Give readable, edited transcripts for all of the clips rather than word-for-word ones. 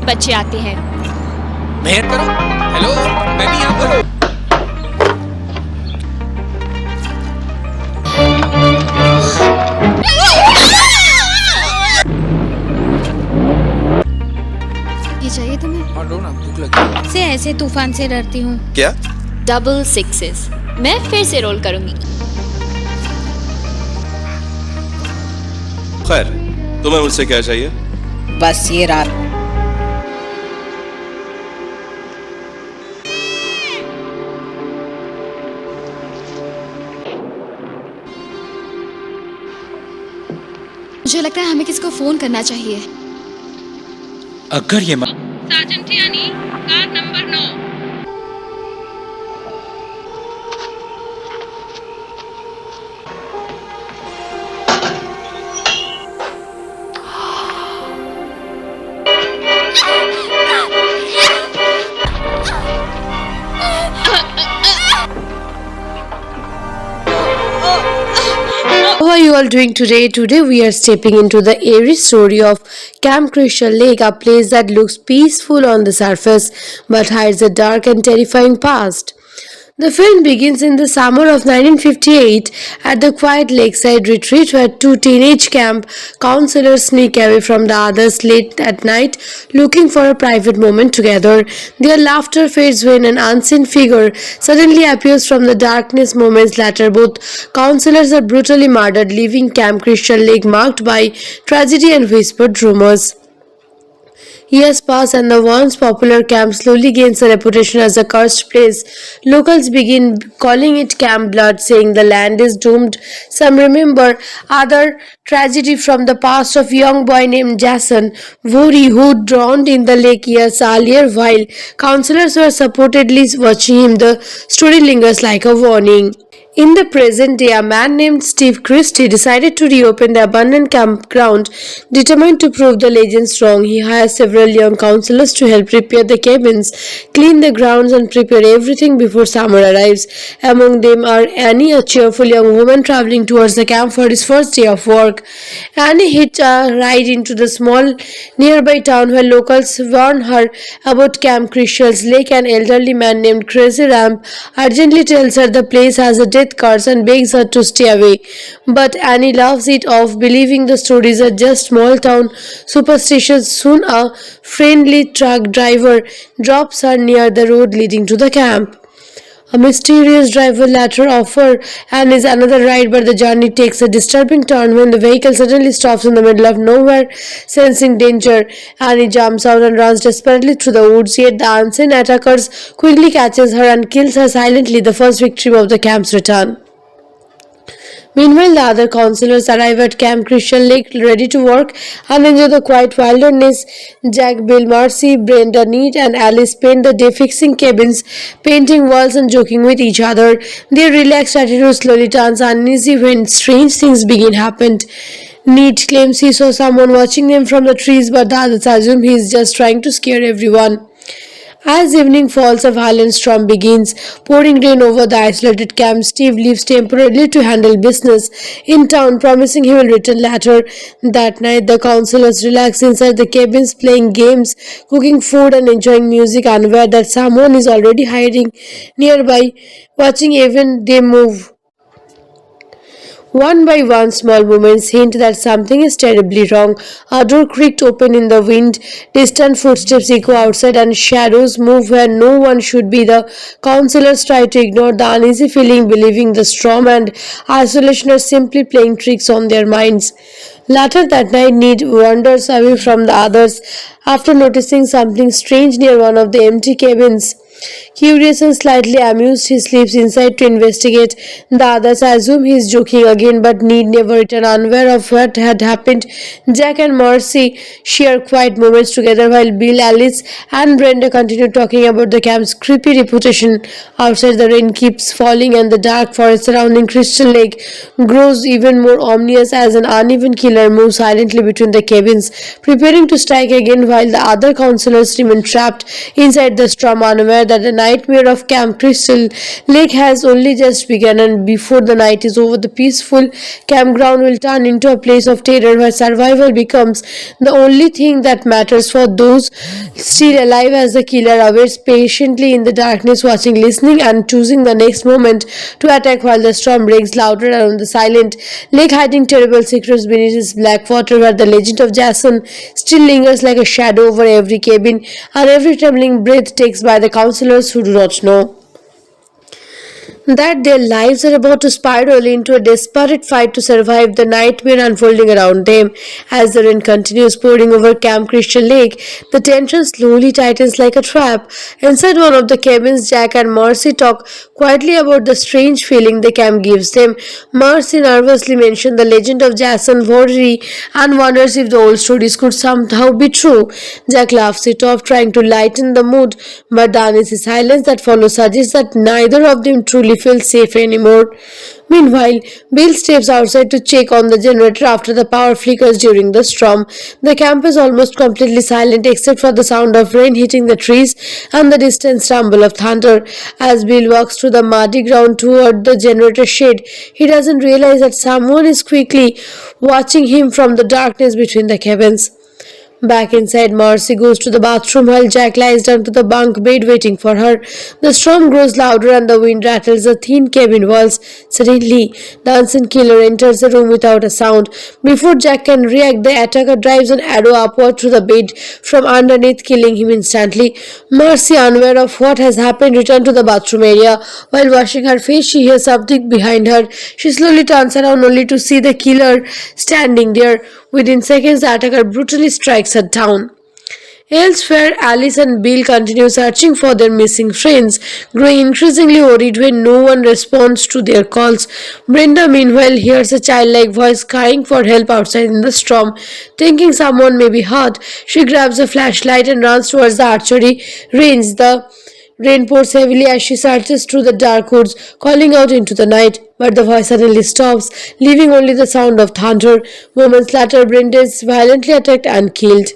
बच्चे आते हैं। मेहर करो। हेलो, मैं भी यहाँ पर हूँ। ये चाहिए तुम्हें? हाँ लो ना, भूख लगी। से ऐसे तूफान से डरती हूँ। क्या? Double sixes. मैं फिर से रोल करूंगी। खैर, तुम्हें मुझसे क्या चाहिए? बस ये रात मुझे लगता है हमें किसी को फोन करना चाहिए। अगर ये साजन टियानी, car number 9। How are you all doing today? Today we are stepping into the eerie story of Camp Crystal Lake, a place that looks peaceful on the surface but hides a dark and terrifying past. The film begins in the summer of 1958 at the quiet lakeside retreat where two teenage camp counselors sneak away from the others late at night looking for a private moment together. Their laughter fades when an unseen figure suddenly appears from the darkness. Moments later, both counselors are brutally murdered, leaving Camp Crystal Lake marked by tragedy and whispered rumors. Years pass and the once popular camp slowly gains a reputation as a cursed place. Locals begin calling it Camp Blood, saying the land is doomed. Some remember other tragedy from the past of young boy named Jason Vori who drowned in the lake years earlier while counselors were supportedly watching him. The story lingers like a warning. In the present day, a man named Steve Christie decided to reopen the abandoned campground, determined to prove the legends wrong. He hires several young counselors to help repair the cabins, clean the grounds, and prepare everything before summer arrives. Among them are Annie, a cheerful young woman traveling towards the camp for his first day of work. Annie hitched a ride into the small nearby town where locals warn her about Camp Crystal's Lake. An elderly man named Crazy Ramp urgently tells her the place has a death curse and begs her to stay away. But Annie laughs it off, believing the stories are just small town superstitions. Soon, a friendly truck driver drops her near the road leading to the camp. A mysterious driver later offers Annie's another ride, but the journey takes a disturbing turn when the vehicle suddenly stops in the middle of nowhere. Sensing danger, Annie jumps out and runs desperately through the woods, yet the unseen attackers quickly catches her and kills her silently, the first victim of the camp's return. Meanwhile, the other counselors arrive at Camp Christian Lake ready to work and enjoy the quiet wilderness. Jack, Bill, Marcy, Brenda, Neat, and Alice spend the day fixing cabins, painting walls, and joking with each other. Their relaxed attitude slowly turns uneasy when strange things begin happen. Neat claims he saw someone watching them from the trees, but the others assume he is just trying to scare everyone. As evening falls, a violent storm begins, pouring rain over the isolated camp. Steve leaves temporarily to handle business in town, promising he will return later. That night, the counselors relax inside the cabins, playing games, cooking food, and enjoying music, unaware that someone is already hiding nearby, watching even they move. One by one, small movements hint that something is terribly wrong. A door creaked open in the wind, distant footsteps echo outside, and shadows move where no one should be. The counselors try to ignore the uneasy feeling, believing the storm and isolation are simply playing tricks on their minds. Later that night, Need wanders away from the others after noticing something strange near one of the empty cabins. Curious and slightly amused, he sleeps inside to investigate. The others assume he is joking again, but Need never return unaware of what had happened. Jack and Marcy share quiet moments together while Bill, Alice, and Brenda continue talking about the camp's creepy reputation. Outside, the rain keeps falling, and the dark forest surrounding Crystal Lake grows even more ominous as an uneven killer moves silently between the cabins, preparing to strike again while the other counselors remain trapped inside the storm, unaware that the nightmare of Camp Crystal Lake has only just begun, and before the night is over, the peaceful campground will turn into a place of terror where survival becomes the only thing that matters for those still alive, as the killer awaits patiently in the darkness, watching, listening, and choosing the next moment to attack while the storm rings louder around the silent lake, hiding terrible secrets beneath its black water, where the legend of Jason still lingers like a shadow over every cabin and every trembling breath takes by the counselors who do not know that their lives are about to spiral into a desperate fight to survive the nightmare unfolding around them. As the rain continues pouring over Camp Crystal Lake, the tension slowly tightens like a trap. Inside one of the cabins, Jack and Marcy talk quietly about the strange feeling the camp gives them. Marcy nervously mentions the legend of Jason Voorhees and wonders if the old stories could somehow be true. Jack laughs it off, trying to lighten the mood, but the uneasy silence that follows suggests that neither of them truly feels safe anymore. Meanwhile, Bill steps outside to check on the generator after the power flickers during the storm. The camp is almost completely silent except for the sound of rain hitting the trees and the distant rumble of thunder. As Bill walks through the muddy ground toward the generator shed, he doesn't realize that someone is quickly watching him from the darkness between the cabins. Back inside, Marcy goes to the bathroom while Jack lies down to the bunk bed waiting for her. The storm grows louder and the wind rattles the thin cabin walls. Suddenly, the unseen killer enters the room without a sound. Before Jack can react, the attacker drives an arrow upward through the bed from underneath, killing him instantly. Marcy, unaware of what has happened, returns to the bathroom area. While washing her face, she hears something behind her. She slowly turns around only to see the killer standing there. Within seconds, the attacker brutally strikes her down. Elsewhere, Alice and Bill continue searching for their missing friends, growing increasingly worried when no one responds to their calls. Brenda, meanwhile, hears a childlike voice crying for help outside in the storm. Thinking someone may be hurt, she grabs a flashlight and runs towards the archery range. The rain pours heavily as she searches through the dark woods, calling out into the night. But the voice suddenly stops, leaving only the sound of thunder. Moments later, Brenda is violently attacked and killed.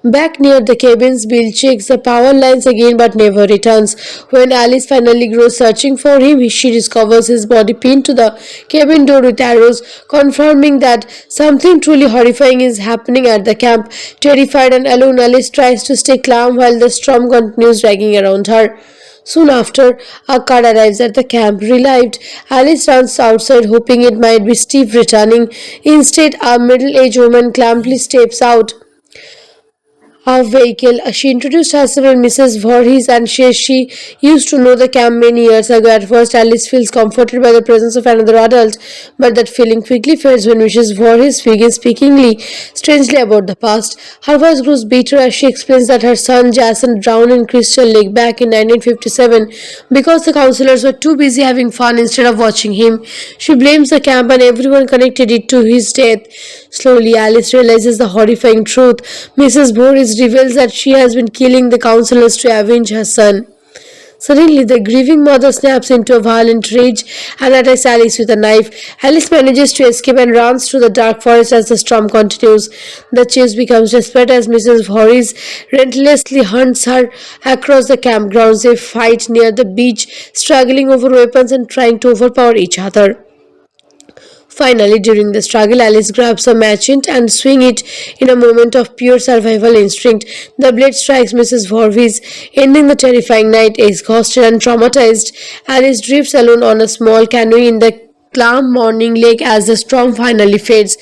Back near the cabins, Bill checks the power lines again but never returns. When Alice finally goes searching for him, she discovers his body pinned to the cabin door with arrows, confirming that something truly horrifying is happening at the camp. Terrified and alone, Alice tries to stay calm while the storm continues dragging around her. Soon after, a car arrives at the camp. Relieved, Alice runs outside hoping it might be Steve returning. Instead, a middle-aged woman calmly steps out of vehicle. She introduced herself as Mrs. Voorhees and says she used to know the camp many years ago. At first, Alice feels comforted by the presence of another adult, but that feeling quickly fades when Mrs. Voorhees begins speaking strangely about the past. Her voice grows bitter as she explains that her son Jason drowned in Crystal Lake back in 1957 because the counselors were too busy having fun instead of watching him. She blames the camp and everyone connected it to his death. Slowly, Alice realizes the horrifying truth. Mrs. Voorhees reveals that she has been killing the counselors to avenge her son. Suddenly, the grieving mother snaps into a violent rage and attacks Alice with a knife. Alice manages to escape and runs through the dark forest as the storm continues. The chase becomes desperate as Mrs. Voorhees relentlessly hunts her across the campgrounds. They fight near the beach, struggling over weapons and trying to overpower each other. Finally, during the struggle, Alice grabs a machete and swings it in a moment of pure survival instinct. The blade strikes Mrs. Voorhees, ending the terrifying night. Exhausted and traumatized, Alice drifts alone on a small canoe in the calm morning lake as the storm finally fades.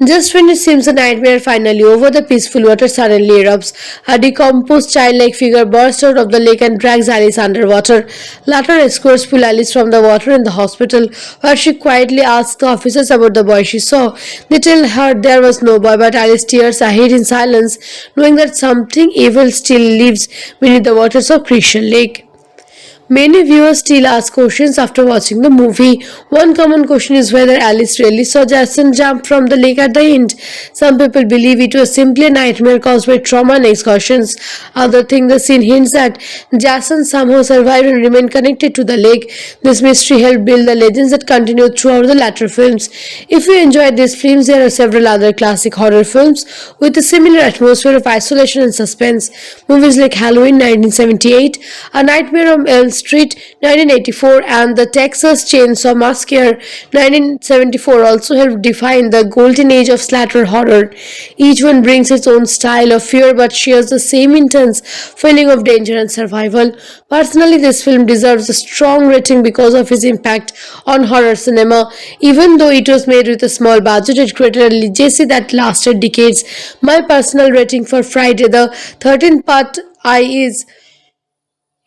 Just when it seems the nightmare finally over, the peaceful water suddenly erupts. A decomposed childlike figure bursts out of the lake and drags Alice underwater. Later, escorts pull Alice from the water in the hospital, where she quietly asks the officers about the boy she saw. They tell her there was no boy, but Alice stares ahead in silence, knowing that something evil still lives beneath the waters of Crystal Lake. Many viewers still ask questions after watching the movie. One common question is whether Alice really saw Jason jump from the lake at the end. Some people believe it was simply a nightmare caused by trauma and excursions. Others think the scene hints that Jason somehow survived and remained connected to the lake. This mystery helped build the legends that continued throughout the latter films. If you enjoyed these films, there are several other classic horror films with a similar atmosphere of isolation and suspense. Movies like Halloween 1978, A Nightmare on Elm Street 1984, and The Texas Chainsaw Massacre 1974 also helped define the golden age of splatter horror. Each one brings its own style of fear but shares the same intense feeling of danger and survival. Personally, this film deserves a strong rating because of its impact on horror cinema. Even though it was made with a small budget, it created a legacy that lasted decades. My personal rating for Friday the 13th Part I is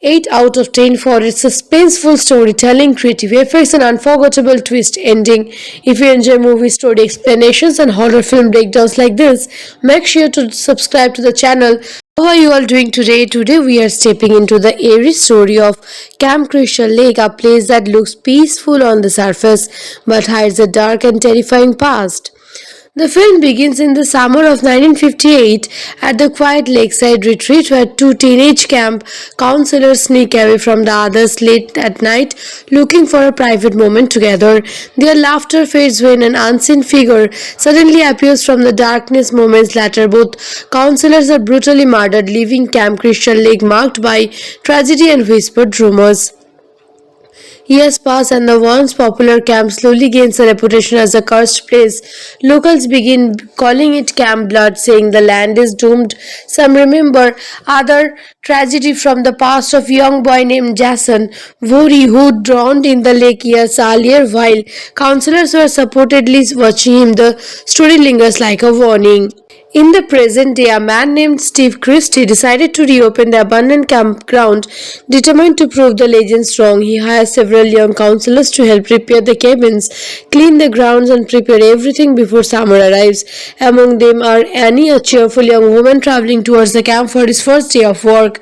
8 out of 10 for its suspenseful storytelling, creative effects, and unforgettable twist ending. If you enjoy movie story explanations and horror film breakdowns like this, make sure to subscribe to the channel. How are you all doing today? Today we are stepping into the eerie story of Camp Crystal Lake, a place that looks peaceful on the surface but hides a dark and terrifying past. The film begins in the summer of 1958 at the quiet lakeside retreat where two teenage camp counselors sneak away from the others late at night looking for a private moment together. Their laughter fades when an unseen figure suddenly appears from the darkness. Moments later, both counselors are brutally murdered, leaving Camp Crystal Lake marked by tragedy and whispered rumors. Years pass and the once popular camp slowly gains a reputation as a cursed place. Locals begin calling it Camp Blood, saying the land is doomed. Some remember other tragedy from the past of young boy named Jason Voorhees who drowned in the lake years earlier. While counselors were supportedly watching him, the story lingers like a warning. In the present day, a man named Steve Christie decided to reopen the abandoned campground. Determined to prove the legends wrong, he hires several young counselors to help repair the cabins, clean the grounds, and prepare everything before summer arrives. Among them are Annie, a cheerful young woman traveling towards the camp for his first day of work.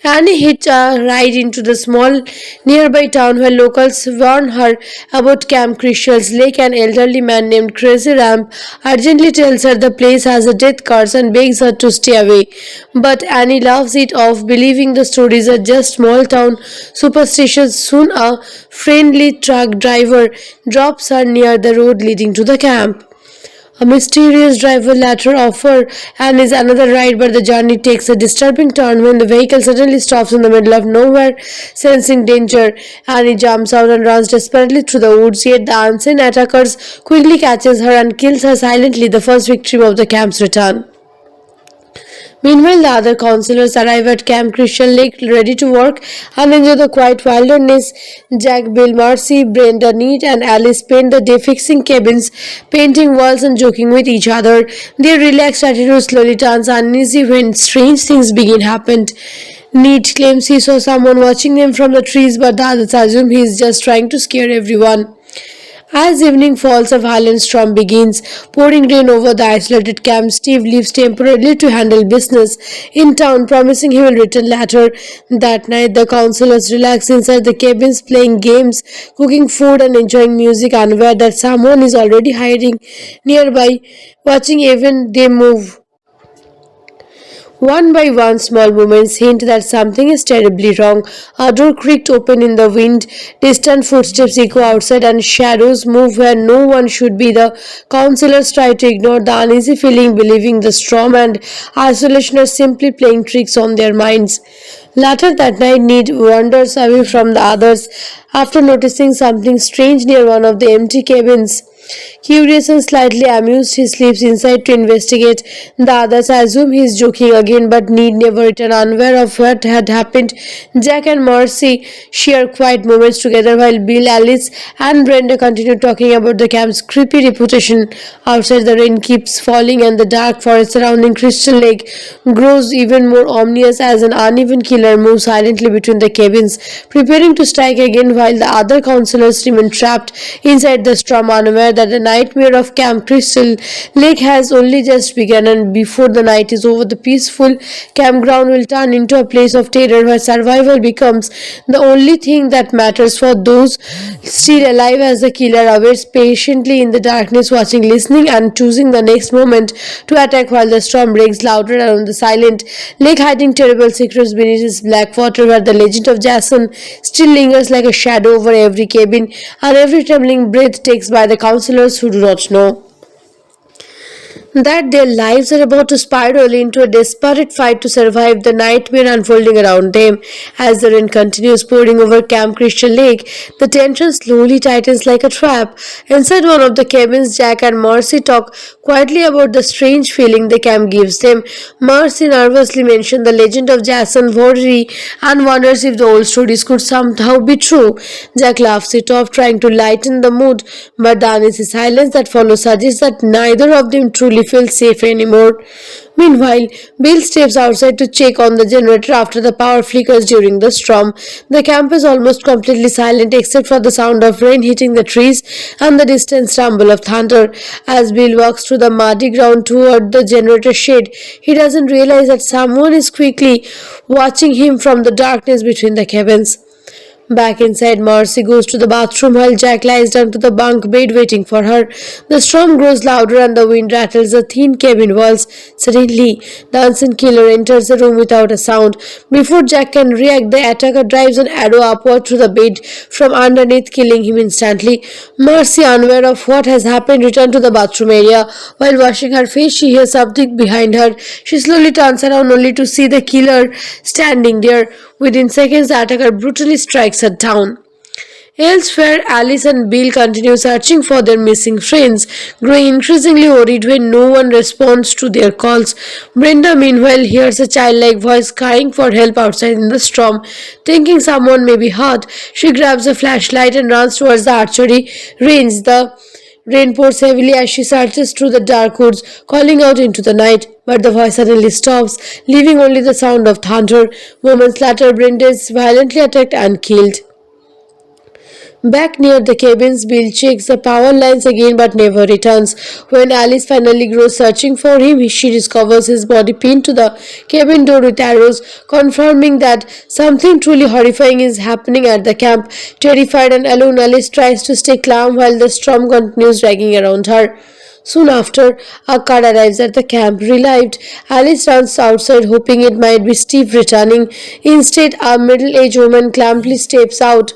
Annie hitched a ride into the small nearby town where locals warn her about Camp Crystal's Lake. An elderly man named Crazy Ramp urgently tells her the place has a death curse and begs her to stay away. But Annie laughs it off, believing the stories are just small town superstitions. Soon a friendly truck driver drops her near the road leading to the camp. A mysterious driver later offers Annie's another ride, but the journey takes a disturbing turn when the vehicle suddenly stops in the middle of nowhere. Sensing danger, Annie jumps out and runs desperately through the woods, yet the unseen attackers quickly catches her and kills her silently, the first victim of the camp's return. Meanwhile, the other counselors arrive at Camp Crystal Lake ready to work and enjoy the quiet wilderness. Jack, Bill, Marcy, Brenda, Nate, and Alice spend the day fixing cabins, painting walls, and joking with each other. Their relaxed attitude slowly turns uneasy when strange things begin to happen. Nate claims he saw someone watching them from the trees, but the others assume he is just trying to scare everyone. As evening falls, a violent storm begins, pouring rain over the isolated camp. Steve leaves temporarily to handle business in town, promising he will return later. That night, the counselors relax inside the cabins, playing games, cooking food, and enjoying music, unaware that someone is already hiding nearby, watching even they move. One by one, small movements hint that something is terribly wrong. A door creaked open in the wind, distant footsteps echo outside, and shadows move where no one should be. The counselors try to ignore the uneasy feeling, believing the storm and isolation are simply playing tricks on their minds. Later that night, Ned wanders away from the others after noticing something strange near one of the empty cabins. Curious and slightly amused, he slips inside to investigate. The others assume he is joking again, but Ned never returns, unaware of what had happened. Jack and Marcy share quiet moments together while Bill, Alice, and Brenda continue talking about the camp's creepy reputation. Outside, the rain keeps falling, and the dark forest surrounding Crystal Lake grows even more ominous as an uneven killer moves silently between the cabins, preparing to strike again while the other counselors remain trapped inside the storm, unaware that the nightmare of Camp Crystal Lake has only just begun, and before the night is over, the peaceful campground will turn into a place of terror where survival becomes the only thing that matters for those still alive, as the killer awaits patiently in the darkness, watching, listening, and choosing the next moment to attack while the storm breaks louder around the silent lake, hiding terrible secrets beneath its black water, where the legend of Jason still lingers like a shadow over every cabin and every trembling breath takes by the counselors who do not know that their lives are about to spiral into a desperate fight to survive the nightmare unfolding around them. As the rain continues pouring over Camp Crystal Lake, the tension slowly tightens like a trap. Inside one of the cabins, Jack and Marcy talk quietly about the strange feeling the camp gives them. Marcy nervously mentions the legend of Jason Voorhees and wonders if the old stories could somehow be true. Jack laughs it off, trying to lighten the mood, but the uneasy silence that follows suggests that neither of them truly feel safe anymore. Meanwhile, Bill steps outside to check on the generator after the power flickers during the storm. The camp is almost completely silent except for the sound of rain hitting the trees and the distant rumble of thunder. As Bill walks through the muddy ground toward the generator shed, he doesn't realize that someone is quickly watching him from the darkness between the cabins. Back inside, Marcy goes to the bathroom while Jack lies down to the bunk bed waiting for her. The storm grows louder and the wind rattles the thin cabin walls. Suddenly, the unseen killer enters the room without a sound. Before Jack can react, the attacker drives an arrow upward through the bed from underneath, killing him instantly. Marcy, unaware of what has happened, returns to the bathroom area. While washing her face, she hears something behind her. She slowly turns around only to see the killer standing there. Within seconds, the attacker brutally strikes her down. Elsewhere, Alice and Bill continue searching for their missing friends, growing increasingly worried when no one responds to their calls. Brenda, meanwhile, hears a childlike voice crying for help outside in the storm. Thinking someone may be hurt, she grabs a flashlight and runs towards the archery range. The rain pours heavily as she searches through the dark woods, calling out into the night. But the voice suddenly stops, leaving only the sound of thunder. Moments later, Brenda is violently attacked and killed. Back near the cabins, Bill checks the power lines again but never returns. When Alice finally goes searching for him, she discovers his body pinned to the cabin door with arrows, confirming that something truly horrifying is happening at the camp. Terrified and alone, Alice tries to stay calm while the storm continues dragging around her. Soon after, a car arrives at the camp. Relieved, Alice runs outside, hoping it might be Steve returning. Instead, a middle-aged woman calmly steps out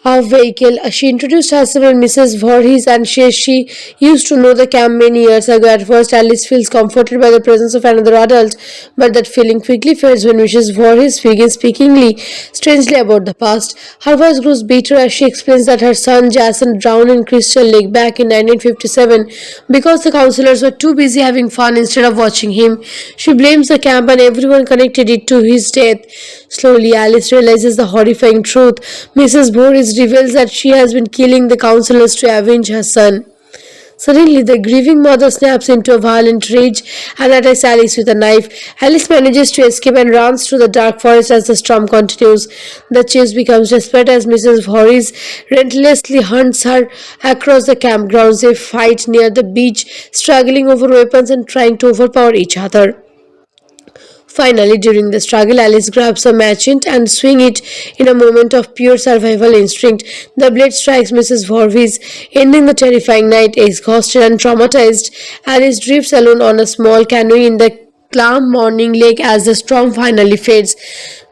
of vehicle. She introduced herself as Mrs. Voorhees and says she used to know the camp many years ago. At first, Alice feels comforted by the presence of another adult, but that feeling quickly fades when Mrs. Voorhees begins speaking strangely about the past. Her voice grows bitter as she explains that her son Jason drowned in Crystal Lake back in 1957 because the counselors were too busy having fun instead of watching him. She blames the camp and everyone connected it to his death. Slowly, Alice realizes the horrifying truth. Mrs. Voorhees reveals that she has been killing the counselors to avenge her son. Suddenly, the grieving mother snaps into a violent rage and attacks Alice with a knife. Alice manages to escape and runs through the dark forest as the storm continues. The chase becomes desperate as Mrs. Voorhees relentlessly hunts her across the campgrounds. They fight near the beach, struggling over weapons and trying to overpower each other. Finally, during the struggle, Alice grabs a machete and swings it in a moment of pure survival instinct. The blade strikes Mrs. Voorhees, ending the terrifying night. Exhausted and traumatized, Alice drifts alone on a small canoe in the calm morning lake as the storm finally fades.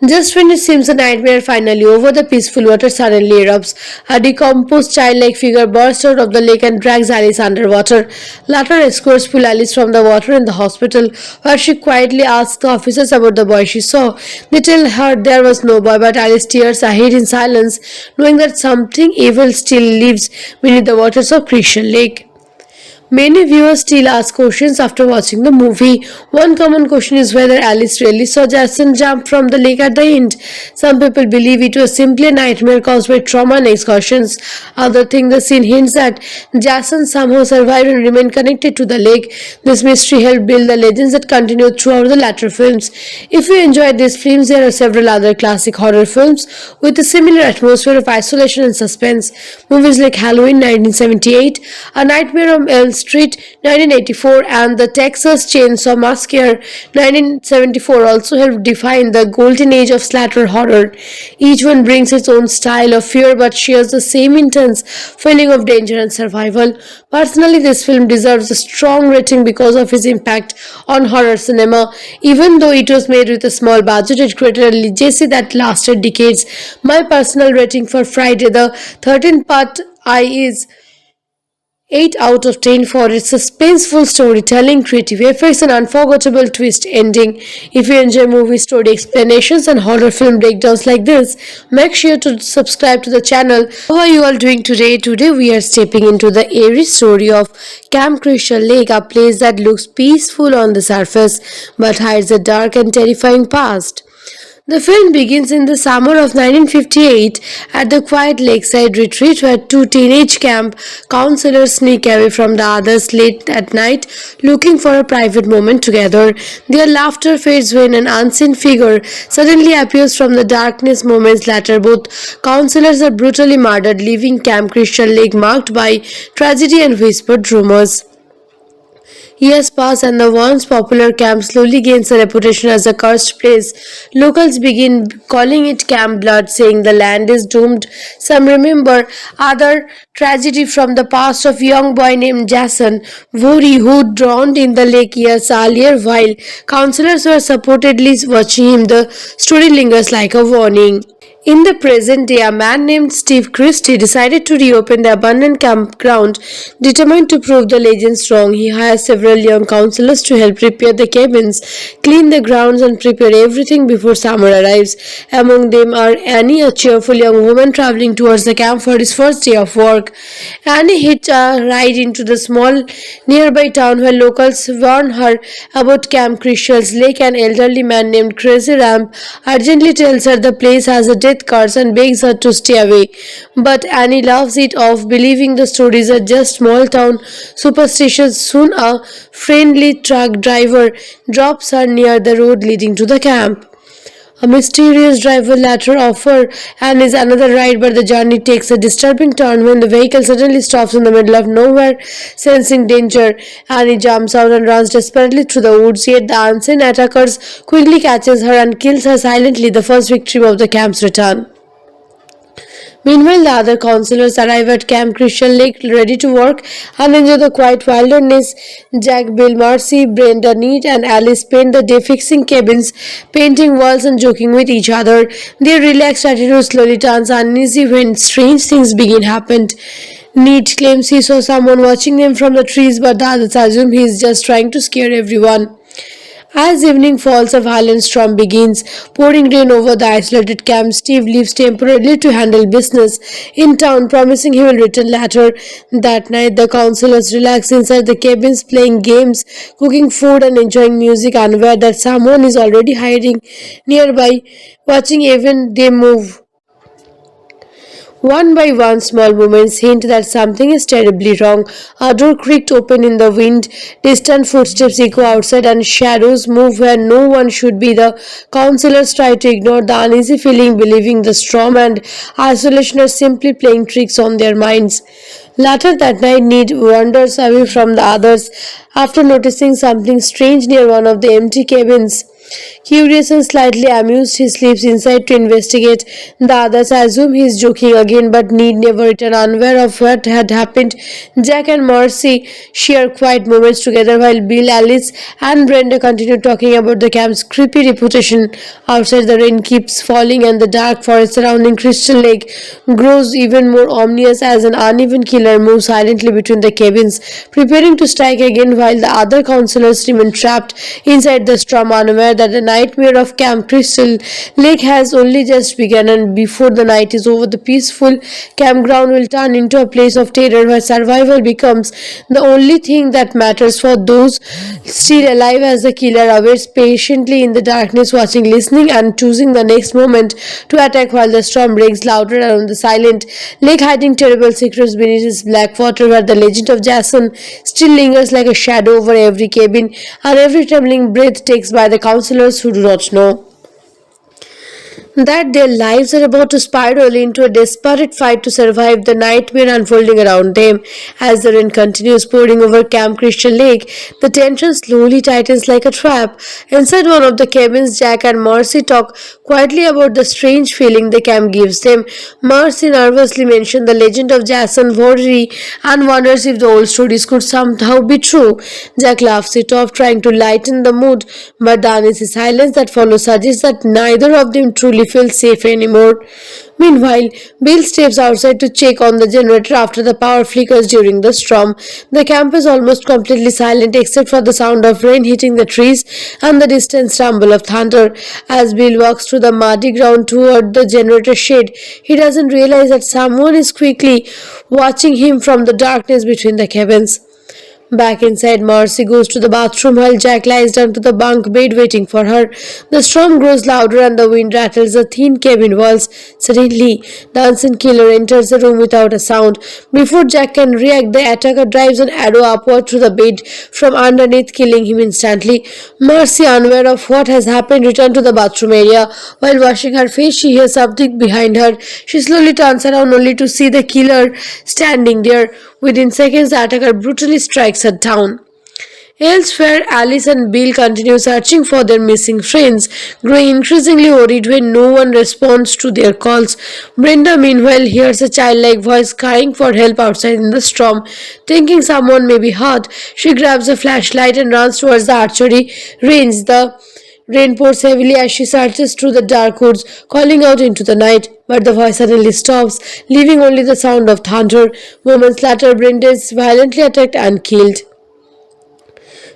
Just when it seems the nightmare finally over, the peaceful water suddenly erupts. A decomposed childlike figure bursts out of the lake and drags Alice underwater. Later, escorts pull Alice from the water in the hospital, where she quietly asks the officers about the boy she saw. They tell her there was no boy, but Alice stares ahead in silence, knowing that something evil still lives beneath the waters of Crystal Lake. Many viewers still ask questions after watching the movie. One common question is whether Alice really saw Jason jump from the lake at the end. Some people believe it was simply a nightmare caused by trauma and excursions. Others think the scene hints that Jason somehow survived and remained connected to the lake. This mystery helped build the legends that continue throughout the latter films. If you enjoyed these films, there are several other classic horror films with a similar atmosphere of isolation and suspense. Movies like Halloween 1978, A Nightmare on Elm Street 1984, and The Texas Chainsaw Massacre 1974 also helped define the golden age of splatter horror. Each one brings its own style of fear but shares the same intense feeling of danger and survival. Personally, this film deserves a strong rating because of its impact on horror cinema. Even though it was made with a small budget, it created a legacy that lasted decades. My personal rating for Friday the 13th Part I is 8 out of 10 for its suspenseful storytelling, creative effects, and unforgettable twist ending. If you enjoy movie story explanations and horror film breakdowns like this, make sure to subscribe to the channel. How are you all doing today? Today we are stepping into the eerie story of Camp Crystal Lake, a place that looks peaceful on the surface but hides a dark and terrifying past. The film begins in the summer of 1958 at the quiet lakeside retreat where two teenage camp counselors sneak away from the others late at night looking for a private moment together. Their laughter fades when an unseen figure suddenly appears from the darkness. Moments later, both counselors are brutally murdered, leaving Camp Crystal Lake marked by tragedy and whispered rumors. Years pass and the once popular camp slowly gains a reputation as a cursed place. Locals begin calling it Camp Blood, saying the land is doomed. Some remember other tragedy from the past of a young boy named Jason Voorhees who drowned in the lake years earlier. While counselors were supportedly watching him, the story lingers like a warning. In the present day, a man named Steve Christie decided to reopen the abandoned campground. Determined to prove the legends wrong, he hires several young counselors to help repair the cabins, clean the grounds, and prepare everything before summer arrives. Among them are Annie, a cheerful young woman traveling towards the camp for his first day of work. Annie hitched a ride into the small nearby town where locals warn her about Camp Crystal's Lake. An elderly man named Crazy Ramp urgently tells her the place has a death curse and begs her to stay away. But Annie laughs it off, believing the stories are just small town superstitions. Soon a friendly truck driver drops her near the road leading to the camp. A mysterious driver later offers Annie's another ride, but the journey takes a disturbing turn when the vehicle suddenly stops in the middle of nowhere. Sensing danger, Annie jumps out and runs desperately through the woods, yet the unseen attackers quickly catches her and kills her silently, the first victim of the camp's return. Meanwhile, the other counselors arrive at Camp Crystal Lake ready to work and enjoy the quiet wilderness. Jack, Bill, Marcy, Brenda, Nate, and Alice spend the day fixing cabins, painting walls, and joking with each other. Their relaxed attitude slowly turns uneasy when strange things begin to happen. Nate claims he saw someone watching them from the trees, but the others assume he is just trying to scare everyone. As evening falls, a violent storm begins, pouring rain over the isolated camp. Steve leaves temporarily to handle business in town, promising he will return later. That night, the counselors relax inside the cabins, playing games, cooking food, and enjoying music, unaware that someone is already hiding nearby, watching even they move. One by one, small movements hint that something is terribly wrong. A door creaked open in the wind, distant footsteps echo outside, and shadows move where no one should be. The counselors try to ignore the uneasy feeling, believing the storm and isolation are simply playing tricks on their minds. Later that night, Ned wanders away from the others after noticing something strange near one of the empty cabins. Curious and slightly amused, he sleeps inside to investigate. The others assume he is joking again, but Ned never return, unaware of what had happened. Jack and Marcy share quiet moments together while Bill, Alice, and Brenda continue talking about the camp's creepy reputation. Outside, the rain keeps falling and the dark forest surrounding Crystal Lake grows even more ominous as an uneven killer moves silently between the cabins, preparing to strike again while the other counselors remain trapped inside the storm, unaware that the nightmare of Camp Crystal Lake has only just begun, and before the night is over, the peaceful campground will turn into a place of terror where survival becomes the only thing that matters for those still alive, as the killer awaits patiently in the darkness, watching, listening, and choosing the next moment to attack while the storm breaks louder around the silent lake, hiding terrible secrets beneath its black water, where the legend of Jason still lingers like a shadow over every cabin and every trembling breath takes by the counselors who do not know that their lives are about to spiral into a desperate fight to survive the nightmare unfolding around them. As the rain continues pouring over Camp Christian Lake, the tension slowly tightens like a trap. Inside one of the cabins, Jack and Marcy talk quietly about the strange feeling the camp gives them. Marcy nervously mentions the legend of Jason Voorhees and wonders if the old stories could somehow be true. Jack laughs it off, trying to lighten the mood, but the uneasy silence that follows suggests that neither of them truly feel safe anymore. Meanwhile, Bill steps outside to check on the generator after the power flickers during the storm. The camp is almost completely silent except for the sound of rain hitting the trees and the distant rumble of thunder. As Bill walks through the muddy ground toward the generator shed, he doesn't realize that someone is quickly watching him from the darkness between the cabins. Back inside, Marcy goes to the bathroom while Jack lies down to the bunk bed waiting for her. The storm grows louder and the wind rattles the thin cabin walls. Suddenly, the unseen killer enters the room without a sound. Before Jack can react, the attacker drives an arrow upward through the bed from underneath, killing him instantly. Marcy, unaware of what has happened, returns to the bathroom area. While washing her face, she hears something behind her. She slowly turns around only to see the killer standing there. Within seconds, the attacker brutally strikes her down. Elsewhere, Alice and Bill continue searching for their missing friends, growing increasingly worried when no one responds to their calls. Brenda, meanwhile, hears a childlike voice crying for help outside in the storm. Thinking someone may be hurt, she grabs a flashlight and runs towards the archery range. The rain pours heavily as she searches through the dark woods, calling out into the night. But the voice suddenly stops, leaving only the sound of thunder. Moments later, Brenda is violently attacked and killed.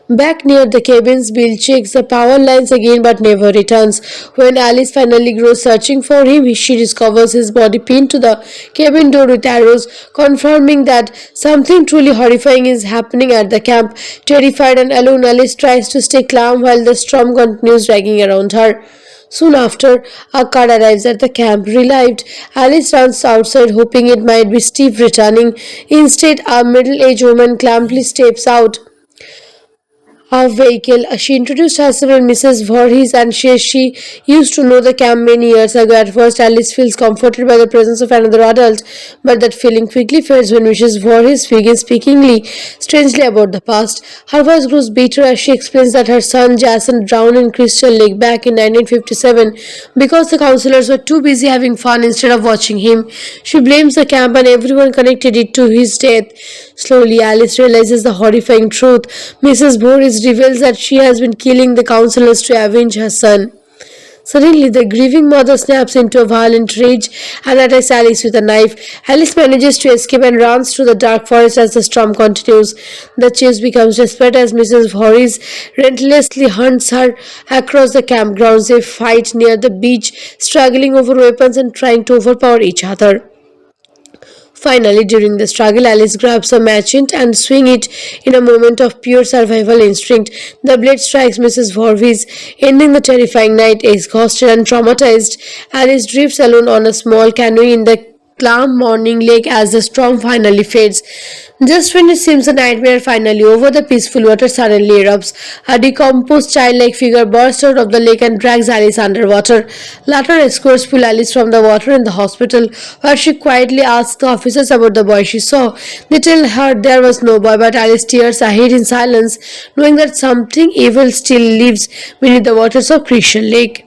Back near the cabins, Bill checks the power lines again but never returns. When Alice finally goes searching for him, she discovers his body pinned to the cabin door with arrows, confirming that something truly horrifying is happening at the camp. Terrified and alone, Alice tries to stay calm while the storm continues dragging around her. Soon after, a car arrives at the camp. Relieved, Alice runs outside hoping it might be Steve returning. Instead, a middle-aged woman calmly steps out of vehicle. She introduced herself as Mrs. Voorhees and says she used to know the camp many years ago. At first, Alice feels comforted by the presence of another adult, but that feeling quickly fades when Mrs. Voorhees begins speaking strangely about the past. Her voice grows bitter as she explains that her son Jason drowned in Crystal Lake back in 1957 because the counselors were too busy having fun instead of watching him. She blames the camp and everyone connected it to his death. Slowly, Alice realizes the horrifying truth. Mrs. Voorhees reveals that she has been killing the counselors to avenge her son. Suddenly, the grieving mother snaps into a violent rage and attacks Alice with a knife. Alice manages to escape and runs through the dark forest as the storm continues. The chase becomes desperate as Mrs. Voorhees relentlessly hunts her across the campgrounds. They fight near the beach, struggling over weapons and trying to overpower each other. Finally, during the struggle, Alice grabs a machete and swings it in a moment of pure survival instinct. The blade strikes Mrs. Voorhees, ending the terrifying night. Exhausted and traumatized, Alice drifts alone on a small canoe in the calm morning lake as the storm finally fades. Just when it seems the nightmare finally over, the peaceful water suddenly erupts. A decomposed childlike figure bursts out of the lake and drags Alice underwater. Later, escorts pull Alice from the water in the hospital, where she quietly asks the officers about the boy she saw. They tell her there was no boy, but Alice tears ahead in silence, knowing that something evil still lives beneath the waters of Crystal Lake.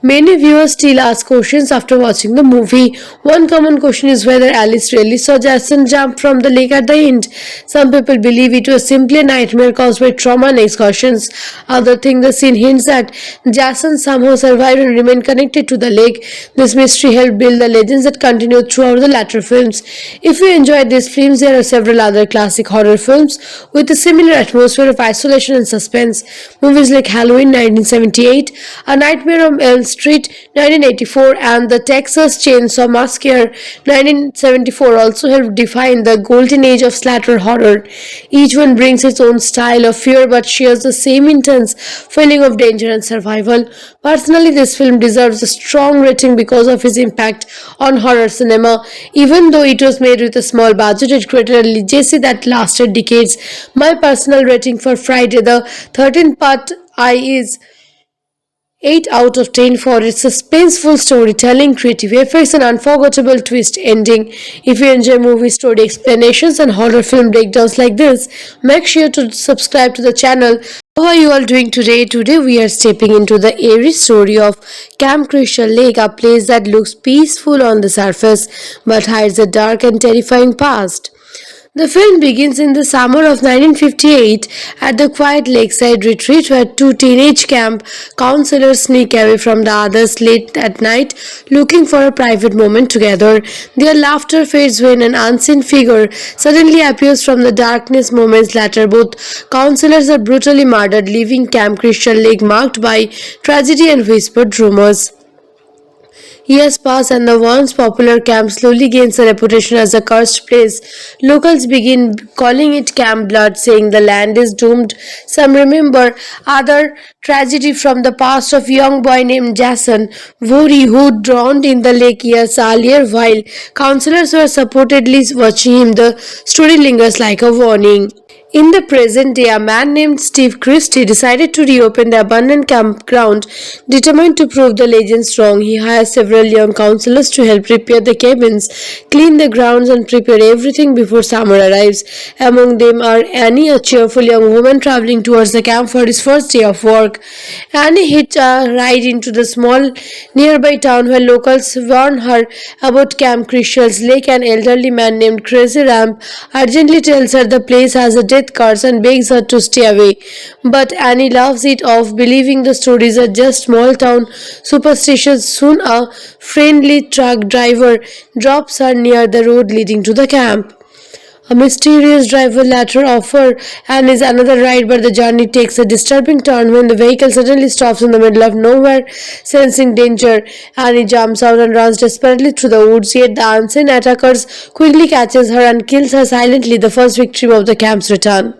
Many viewers still ask questions after watching the movie. One common question is whether Alice really saw Jason jump from the lake at the end. Some people believe it was simply a nightmare caused by trauma and excursions. Others think the scene hints that Jason somehow survived and remained connected to the lake. This mystery helped build the legends that continue throughout the latter films. If you enjoyed these films, there are several other classic horror films with a similar atmosphere of isolation and suspense. Movies like Halloween 1978, A Nightmare on Elm Street 1984, and The Texas Chainsaw Massacre 1974 also helped define the golden age of slasher horror. Each one brings its own style of fear but shares the same intense feeling of danger and survival. Personally, this film deserves a strong rating because of its impact on horror cinema. Even though it was made with a small budget, it created a legacy that lasted decades. My personal rating for Friday the 13th Part I is 8 out of 10 for its suspenseful storytelling, creative effects, and unforgettable twist ending. If you enjoy movie story explanations and horror film breakdowns like this, make sure to subscribe to the channel. How are you all doing today? Today we are stepping into the eerie story of Camp Crystal Lake, a place that looks peaceful on the surface but hides a dark and terrifying past. The film begins in the summer of 1958 at the quiet lakeside retreat where two teenage camp counselors sneak away from the others late at night looking for a private moment together. Their laughter fades when an unseen figure suddenly appears from the darkness. Moments later, both counselors are brutally murdered, leaving Camp Crystal Lake marked by tragedy and whispered rumors. Years pass and the once popular camp slowly gains a reputation as a cursed place. Locals begin calling it Camp Blood, saying the land is doomed. Some remember other tragedy from the past of young boy named Jason Voorhees who drowned in the lake years earlier. While counselors were supportedly watching him, the story lingers like a warning. In the present day, a man named Steve Christie decided to reopen the abandoned campground. Determined to prove the legends wrong, he hires several young counselors to help repair the cabins, clean the grounds, and prepare everything before summer arrives. Among them are Annie, a cheerful young woman traveling towards the camp for his first day of work. Annie hitched a ride into the small nearby town where locals warn her about Camp Crystal's Lake. An elderly man named Crazy Ramp urgently tells her the place has a death curse and begs her to stay away. But Annie laughs it off, believing the stories are just small town superstitions. Soon a friendly truck driver drops her near the road leading to the camp. A mysterious driver later offers Annie's another ride, but the journey takes a disturbing turn when the vehicle suddenly stops in the middle of nowhere. Sensing danger, Annie jumps out and runs desperately through the woods, yet the unseen attackers quickly catches her and kills her silently, the first victim of the camp's return.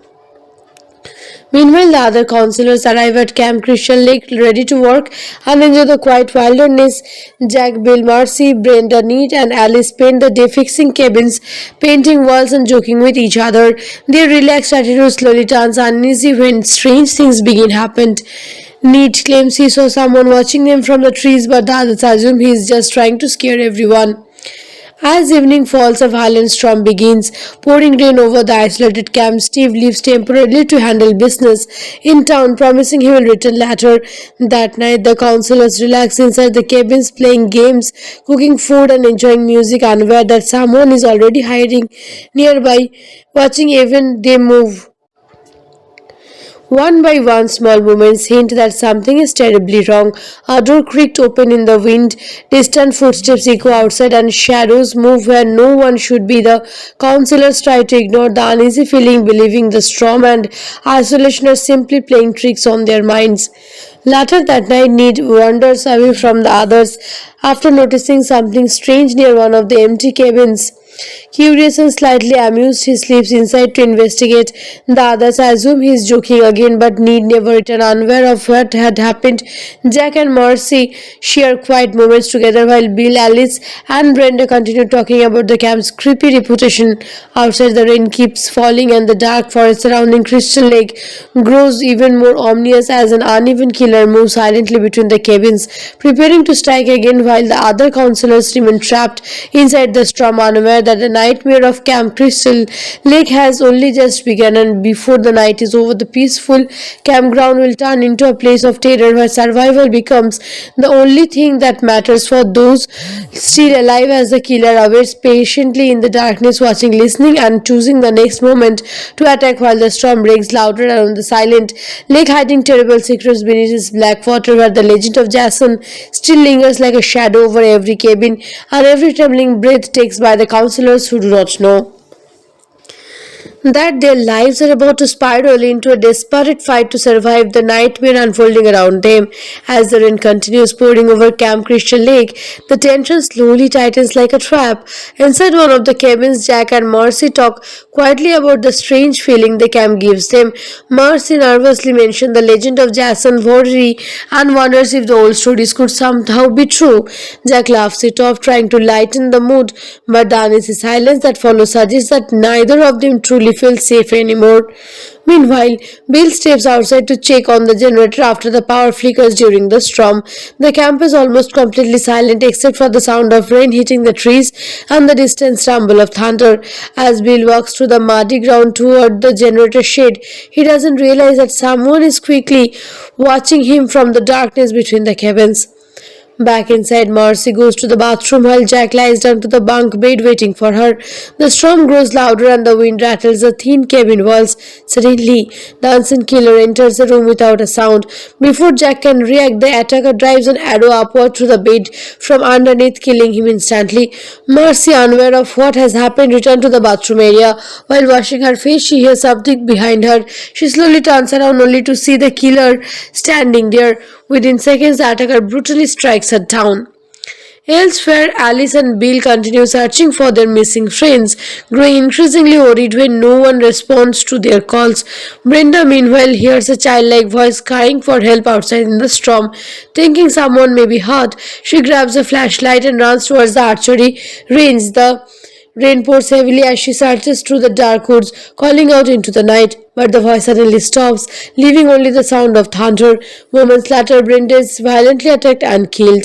Meanwhile, the other counselors arrive at Camp Crystal Lake ready to work and enjoy the quiet wilderness. Jack, Bill, Marcy, Brenda, Nate, and Alice spend the day fixing cabins, painting walls, and joking with each other. Their relaxed attitude slowly turns uneasy when strange things begin to happen. Nate claims he saw someone watching them from the trees, but the others assume he is just trying to scare everyone. As evening falls, a violent storm begins, pouring rain over the isolated camp. Steve leaves temporarily to handle business in town, promising he will return later. That night, the counselors relax inside the cabins, playing games, cooking food, and enjoying music, unaware that someone is already hiding nearby, watching even they move. One by one, small movements hint that something is terribly wrong. A door creaked open in the wind, distant footsteps echo outside, and shadows move where no one should be. The counselors try to ignore the uneasy feeling, believing the storm and isolation are simply playing tricks on their minds. Later that night, Ned wanders away from the others after noticing something strange near one of the empty cabins. Curious and slightly amused, he sleeps inside to investigate. The others assume he is joking again, but Ned never return. Unaware of what had happened, Jack and Marcy share quiet moments together while Bill, Alice, and Brenda continue talking about the camp's creepy reputation. Outside, the rain keeps falling and the dark forest surrounding Crystal Lake grows even more ominous as an uneven killer moves silently between the cabins, preparing to strike again while the other counselors remain trapped inside the storm, unaware that the nightmare of Camp Crystal Lake has only just begun, and before the night is over, the peaceful campground will turn into a place of terror where survival becomes the only thing that matters for those still alive, as the killer awaits patiently in the darkness, watching, listening, and choosing the next moment to attack while the storm breaks louder around the silent lake, hiding terrible secrets beneath its black water, where the legend of Jason still lingers like a shadow over every cabin and every trembling breath takes by the counselors who do not know that their lives are about to spiral into a desperate fight to survive the nightmare unfolding around them. As the rain continues pouring over Camp Crystal Lake, the tension slowly tightens like a trap. Inside one of the cabins, Jack and Marcy talk quietly about the strange feeling the camp gives them. Marcy nervously mentions the legend of Jason Voorhees and wonders if the old stories could somehow be true. Jack laughs it off, trying to lighten the mood, but the uneasy silence that follows suggests that neither of them truly feel safe anymore. Meanwhile, Bill steps outside to check on the generator after the power flickers during the storm. The camp is almost completely silent except for the sound of rain hitting the trees and the distant rumble of thunder. As Bill walks through the muddy ground toward the generator shed, he doesn't realize that someone is quickly watching him from the darkness between the cabins. Back inside, Marcy goes to the bathroom while Jack lies down to the bunk bed waiting for her. The storm grows louder and the wind rattles the thin cabin walls. Suddenly, the unseen killer enters the room without a sound. Before Jack can react, the attacker drives an arrow upward through the bed from underneath, killing him instantly. Marcy, unaware of what has happened, returns to the bathroom area. While washing her face, she hears something behind her. She slowly turns around only to see the killer standing there. Within seconds, the attacker brutally strikes her down. Elsewhere, Alice and Bill continue searching for their missing friends, growing increasingly worried when no one responds to their calls. Brenda, meanwhile, hears a childlike voice crying for help outside in the storm. Thinking someone may be hurt, she grabs a flashlight and runs towards the archery range. The rain pours heavily as she searches through the dark woods, calling out into the night. But the voice suddenly stops, leaving only the sound of thunder. Moments later, Brenda is violently attacked and killed.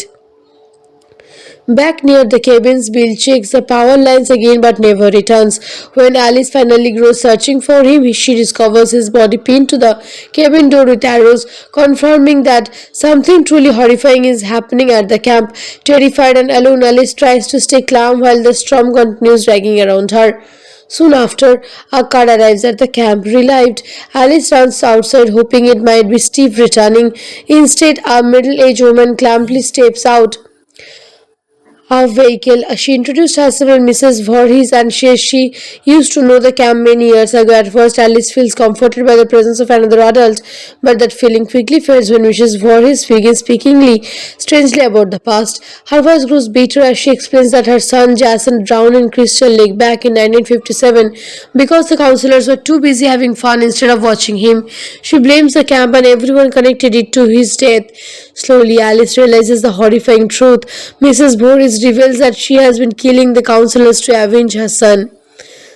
Back near the cabins, Bill checks the power lines again but never returns. When Alice finally goes searching for him, she discovers his body pinned to the cabin door with arrows, confirming that something truly horrifying is happening at the camp. Terrified and alone, Alice tries to stay calm while the storm continues dragging around her. Soon after, a car arrives at the camp. Relieved, Alice runs outside hoping it might be Steve returning. Instead, a middle-aged woman calmly steps out of vehicle. She introduced herself as Mrs. Voorhees and says she used to know the camp many years ago. At first, Alice feels comforted by the presence of another adult, but that feeling quickly fades when Mrs. Voorhees begins speaking strangely about the past. Her voice grows bitter as she explains that her son Jason drowned in Crystal Lake back in 1957 because the counselors were too busy having fun instead of watching him. She blames the camp and everyone connected it to his death. Slowly, Alice realizes the horrifying truth. Mrs. Voorhees reveals that she has been killing the counselors to avenge her son.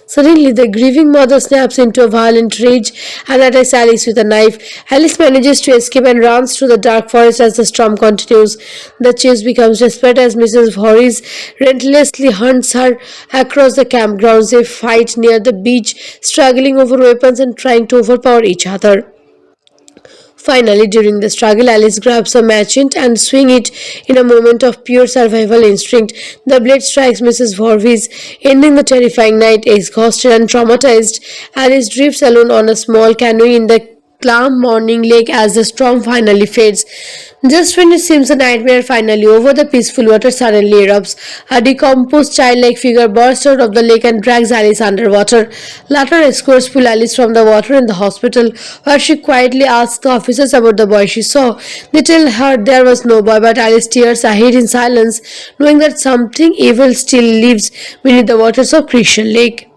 Suddenly, the grieving mother snaps into a violent rage and attacks Alice with a knife. Alice manages to escape and runs through the dark forest as the storm continues. The chase becomes desperate as Mrs. Voorhees relentlessly hunts her across the campgrounds. They fight near the beach, struggling over weapons and trying to overpower each other. Finally, during the struggle, Alice grabs a machete and swings it in a moment of pure survival instinct. The blade strikes Mrs. Voorhees, ending the terrifying night. Exhausted and traumatized, Alice drifts alone on a small canoe in the calm morning lake as the storm finally fades. Just when it seems the nightmare finally over, the peaceful water suddenly erupts. A decomposed childlike figure bursts out of the lake and drags Alice underwater. Later, escorts pull Alice from the water in the hospital, where she quietly asks the officers about the boy she saw. They tell her there was no boy, but Alice tears ahead in silence, knowing that something evil still lives beneath the waters of Crystal Lake.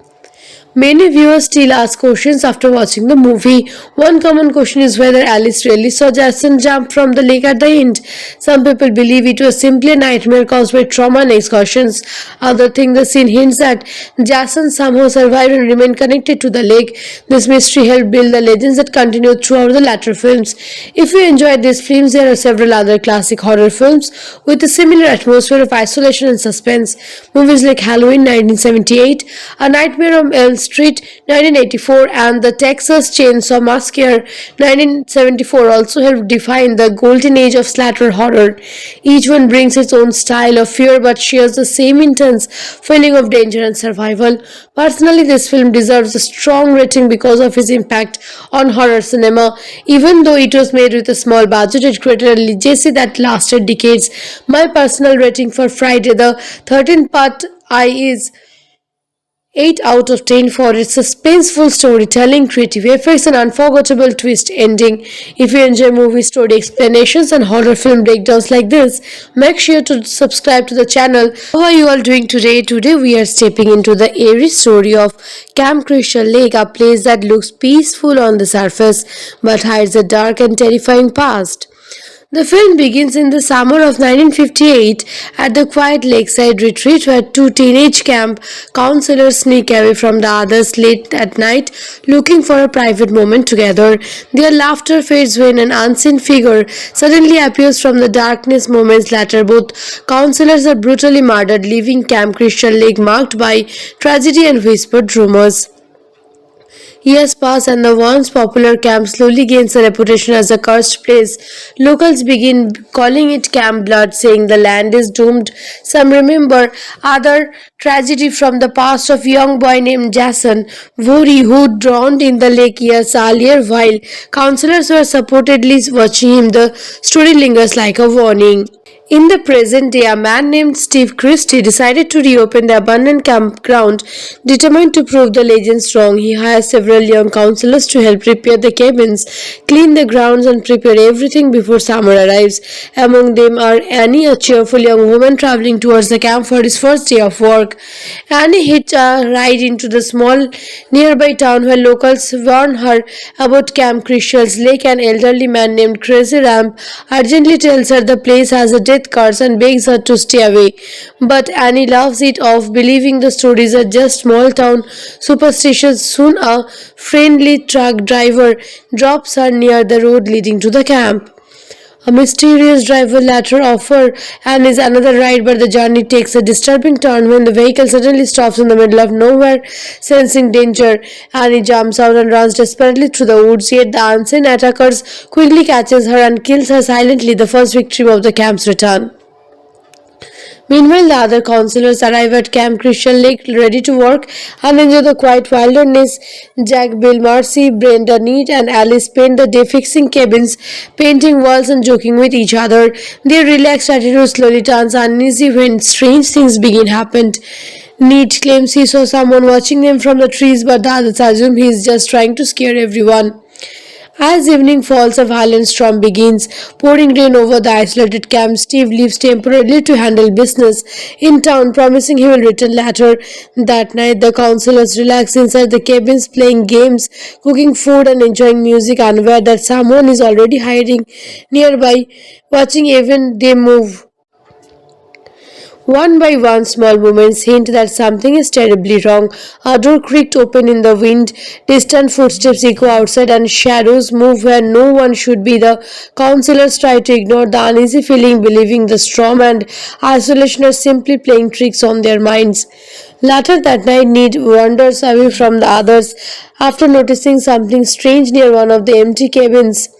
Many viewers still ask questions after watching the movie. One common question is whether Alice really saw Jason jump from the lake at the end. Some people believe it was simply a nightmare caused by trauma and excursions. Others think the scene hints that Jason somehow survived and remained connected to the lake. This mystery helped build the legends that continue throughout the latter films. If you enjoyed these films, there are several other classic horror films with a similar atmosphere of isolation and suspense. Movies like Halloween 1978, A Nightmare on Elm Street 1984, and The Texas Chainsaw Massacre 1974 also helped define the golden age of slasher horror. Each one brings its own style of fear but shares the same intense feeling of danger and survival. Personally, this film deserves a strong rating because of its impact on horror cinema. Even though it was made with a small budget, it created a legacy that lasted decades. My personal rating for Friday the 13th Part I is 8 out of 10 for its suspenseful storytelling, creative effects, and unforgettable twist ending. If you enjoy movie story explanations and horror film breakdowns like this, make sure to subscribe to the channel. How are you all doing today? Today we are stepping into the eerie story of Camp Crystal Lake, a place that looks peaceful on the surface but hides a dark and terrifying past. The film begins in the summer of 1958 at the quiet lakeside retreat where two teenage camp counselors sneak away from the others late at night looking for a private moment together. Their laughter fades when an unseen figure suddenly appears from the darkness. Moments later, both counselors are brutally murdered, leaving Camp Crystal Lake marked by tragedy and whispered rumors. Years pass and the once popular camp slowly gains a reputation as a cursed place. Locals begin calling it Camp Blood, saying the land is doomed. Some remember other tragedy from the past of young boy named Jason Voorhees who drowned in the lake years earlier. While counselors were supportedly watching him, the story lingers like a warning. In the present day, a man named Steve Christie decided to reopen the abandoned campground. Determined to prove the legends wrong, he hires several young counselors to help repair the cabins, clean the grounds, and prepare everything before summer arrives. Among them are Annie, a cheerful young woman traveling towards the camp for his first day of work. Annie hitched a ride into the small nearby town where locals warn her about Camp Crystal's Lake. An elderly man named Crazy Ramp urgently tells her the place has a death curse and begs her to stay away. But Annie laughs it off, believing the stories are just small town superstitions. Soon a friendly truck driver drops her near the road leading to the camp. A mysterious driver later offers Annie's another ride, but the journey takes a disturbing turn when the vehicle suddenly stops in the middle of nowhere. Sensing danger, Annie jumps out and runs desperately through the woods, yet the unseen attackers quickly catches her and kills her silently, the first victim of the camp's return. Meanwhile, the other counselors arrive at Camp Crystal Lake ready to work and enjoy the quiet wilderness. Jack, Bill, Marcy, Brenda, Nate, and Alice spend the day fixing cabins, painting walls, and joking with each other. Their relaxed attitude slowly turns uneasy when strange things begin to happen. Nate claims he saw someone watching them from the trees, but the others assume he is just trying to scare everyone. As evening falls, a violent storm begins, pouring rain over the isolated camp. Steve leaves temporarily to handle business in town, promising he will return later. That night, the counselors relax inside the cabins, playing games, cooking food, and enjoying music, unaware that someone is already hiding nearby, watching even they move. One by one, small movements hint that something is terribly wrong. A door creaked open in the wind, distant footsteps echo outside, and shadows move where no one should be. The counselors try to ignore the uneasy feeling, believing the storm and isolation are simply playing tricks on their minds. Later that night, Ned wanders away from the others after noticing something strange near one of the empty cabins.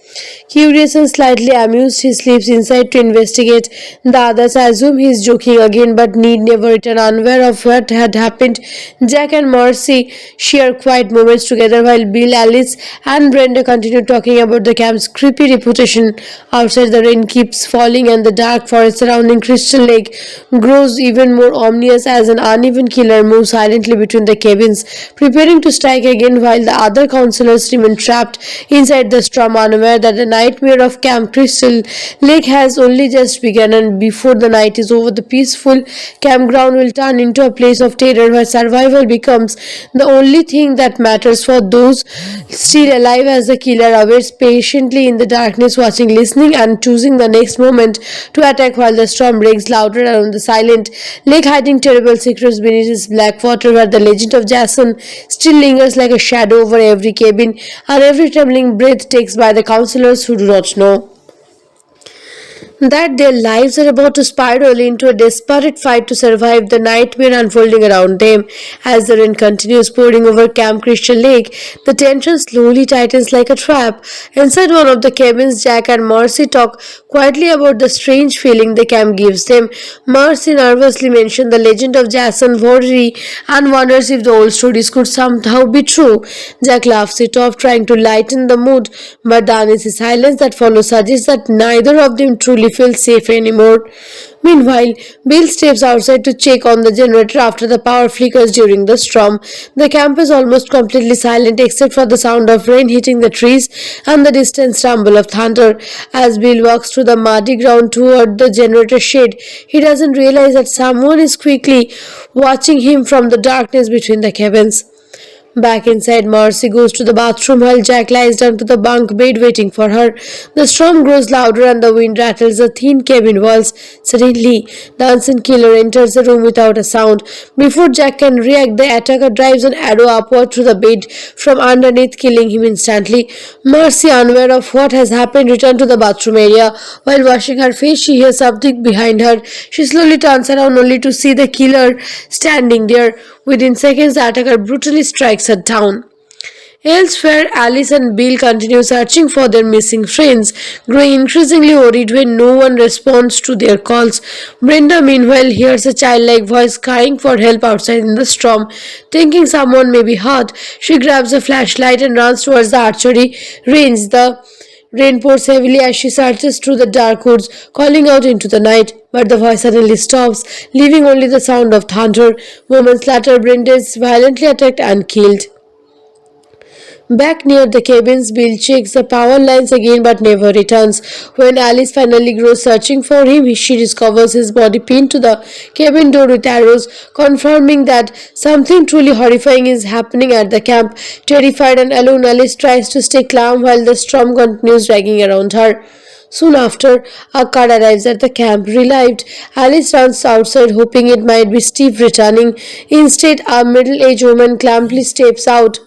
Curious and slightly amused, he slips inside to investigate. The others assume he is joking again, but Ned never returns, unaware of what had happened. Jack and Marcy share quiet moments together while Bill, Alice, and Brenda continue talking about the camp's creepy reputation. Outside, the rain keeps falling, and the dark forest surrounding Crystal Lake grows even more ominous as an uneven killer moves silently between the cabins, preparing to strike again while the other counselors remain trapped inside the storm, unaware that the nightmare of Camp Crystal Lake has only just begun, and before the night is over, the peaceful campground will turn into a place of terror where survival becomes the only thing that matters for those still alive, as the killer awaits patiently in the darkness, watching, listening, and choosing the next moment to attack while the storm breaks louder around the silent lake, hiding terrible secrets beneath its black water, where the legend of Jason still lingers like a shadow over every cabin and every trembling breath takes by the counselors who do not know that their lives are about to spiral into a desperate fight to survive the nightmare unfolding around them. As the rain continues pouring over Camp Crystal Lake, the tension slowly tightens like a trap. Inside one of the cabins, Jack and Marcy talk quietly about the strange feeling the camp gives them. Marcy nervously mentions the legend of Jason Voorhees and wonders if the old stories could somehow be true. Jack laughs it off, trying to lighten the mood, but the uneasy silence that follows suggests that neither of them truly feel safe anymore. Meanwhile, Bill steps outside to check on the generator after the power flickers during the storm. The camp is almost completely silent except for the sound of rain hitting the trees and the distant rumble of thunder. As Bill walks through the muddy ground toward the generator shed, he doesn't realize that someone is quickly watching him from the darkness between the cabins. Back inside, Marcy goes to the bathroom while Jack lies down to the bunk bed waiting for her. The storm grows louder and the wind rattles the thin cabin walls. Suddenly, the unseen killer enters the room without a sound. Before Jack can react, the attacker drives an arrow upward through the bed from underneath, killing him instantly. Marcy, unaware of what has happened, returns to the bathroom area. While washing her face, she hears something behind her. She slowly turns around only to see the killer standing there. Within seconds, the attacker brutally strikes her down. Elsewhere, Alice and Bill continue searching for their missing friends, growing increasingly worried when no one responds to their calls. Brenda, meanwhile, hears a childlike voice crying for help outside in the storm. Thinking someone may be hurt, she grabs a flashlight and runs towards the archery range. The rain pours heavily as she searches through the dark woods, calling out into the night. But the voice suddenly stops, leaving only the sound of thunder. Moments later, Brenda is violently attacked and killed. Back near the cabins, Bill checks the power lines again but never returns. When Alice finally goes searching for him, she discovers his body pinned to the cabin door with arrows, confirming that something truly horrifying is happening at the camp. Terrified and alone, Alice tries to stay calm while the storm continues dragging around her. Soon after, a car arrives at the camp. Relieved, Alice runs outside hoping it might be Steve returning. Instead, a middle-aged woman calmly steps out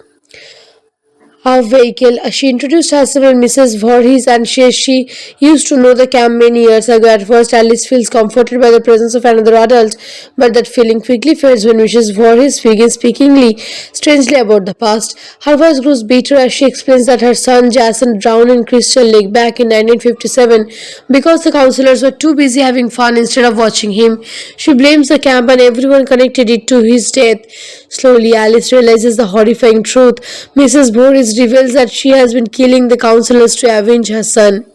her vehicle. She introduced herself as Mrs. Voorhees and says she used to know the camp many years ago. At first, Alice feels comforted by the presence of another adult, but that feeling quickly fades when Mrs. Voorhees begins speaking strangely about the past. Her voice grows bitter as she explains that her son Jason drowned in Crystal Lake back in 1957 because the counselors were too busy having fun instead of watching him. She blames the camp and everyone connected it to his death. Slowly, Alice realizes the horrifying truth. Mrs. Voorhees reveals that she has been killing the counselors to avenge her son.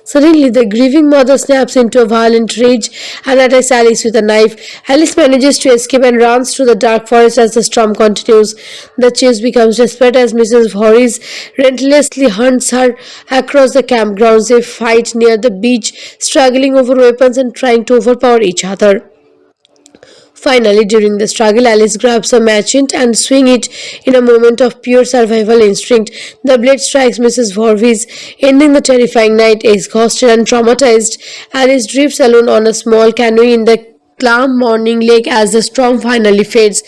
Suddenly, the grieving mother snaps into a violent rage and attacks Alice with a knife. Alice manages to escape and runs through the dark forest as the storm continues. The chase becomes desperate as Mrs. Voorhees relentlessly hunts her across the campgrounds. They fight near the beach, struggling over weapons and trying to overpower each other. Finally, during the struggle, Alice grabs a machete and swings it in a moment of pure survival instinct. The blade strikes Mrs. Voorhees, ending the terrifying night. Exhausted and traumatized, Alice drifts alone on a small canoe in the calm morning lake as the storm finally fades.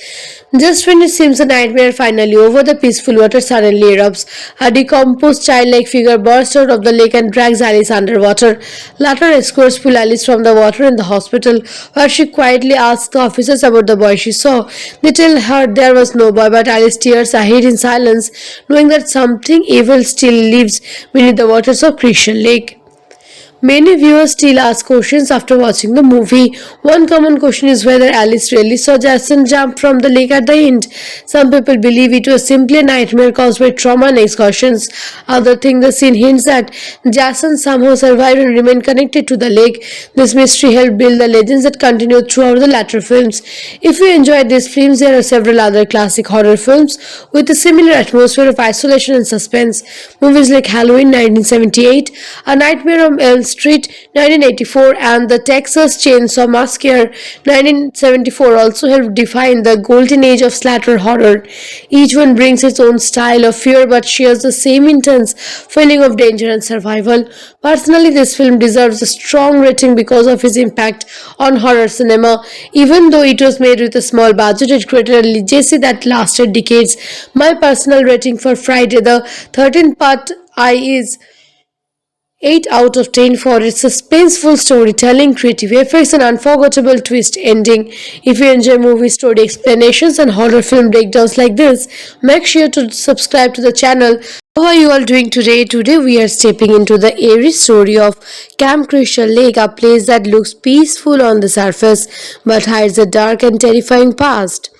Just when it seems the nightmare finally over, the peaceful water suddenly erupts. A decomposed childlike figure bursts out of the lake and drags Alice underwater. Later, escorts pull Alice from the water in the hospital, where she quietly asks the officers about the boy she saw. They tell her there was no boy, but Alice stares ahead in silence, knowing that something evil still lives beneath the waters of Crystal Lake. Many viewers still ask questions after watching the movie. One common question is whether Alice really saw Jason jump from the lake at the end. Some people believe it was simply a nightmare caused by trauma and excursions. Others think the scene hints that Jason somehow survived and remained connected to the lake. This mystery helped build the legends that continue throughout the latter films. If you enjoyed these films, there are several other classic horror films with a similar atmosphere of isolation and suspense. Movies like Halloween 1978, A Nightmare on Elm Street 1984, and The Texas Chainsaw Massacre 1974 also helped define the golden age of splatter horror. Each one brings its own style of fear but shares the same intense feeling of danger and survival. Personally, this film deserves a strong rating because of its impact on horror cinema. Even though it was made with a small budget, it created a legacy that lasted decades. My personal rating for Friday the 13th Part I is 8 out of 10 for its suspenseful storytelling, creative effects, and unforgettable twist ending. If you enjoy movie story explanations and horror film breakdowns like this, make sure to subscribe to the channel. How are you all doing today? Today we are stepping into the eerie story of Camp Crystal Lake, a place that looks peaceful on the surface but hides a dark and terrifying past.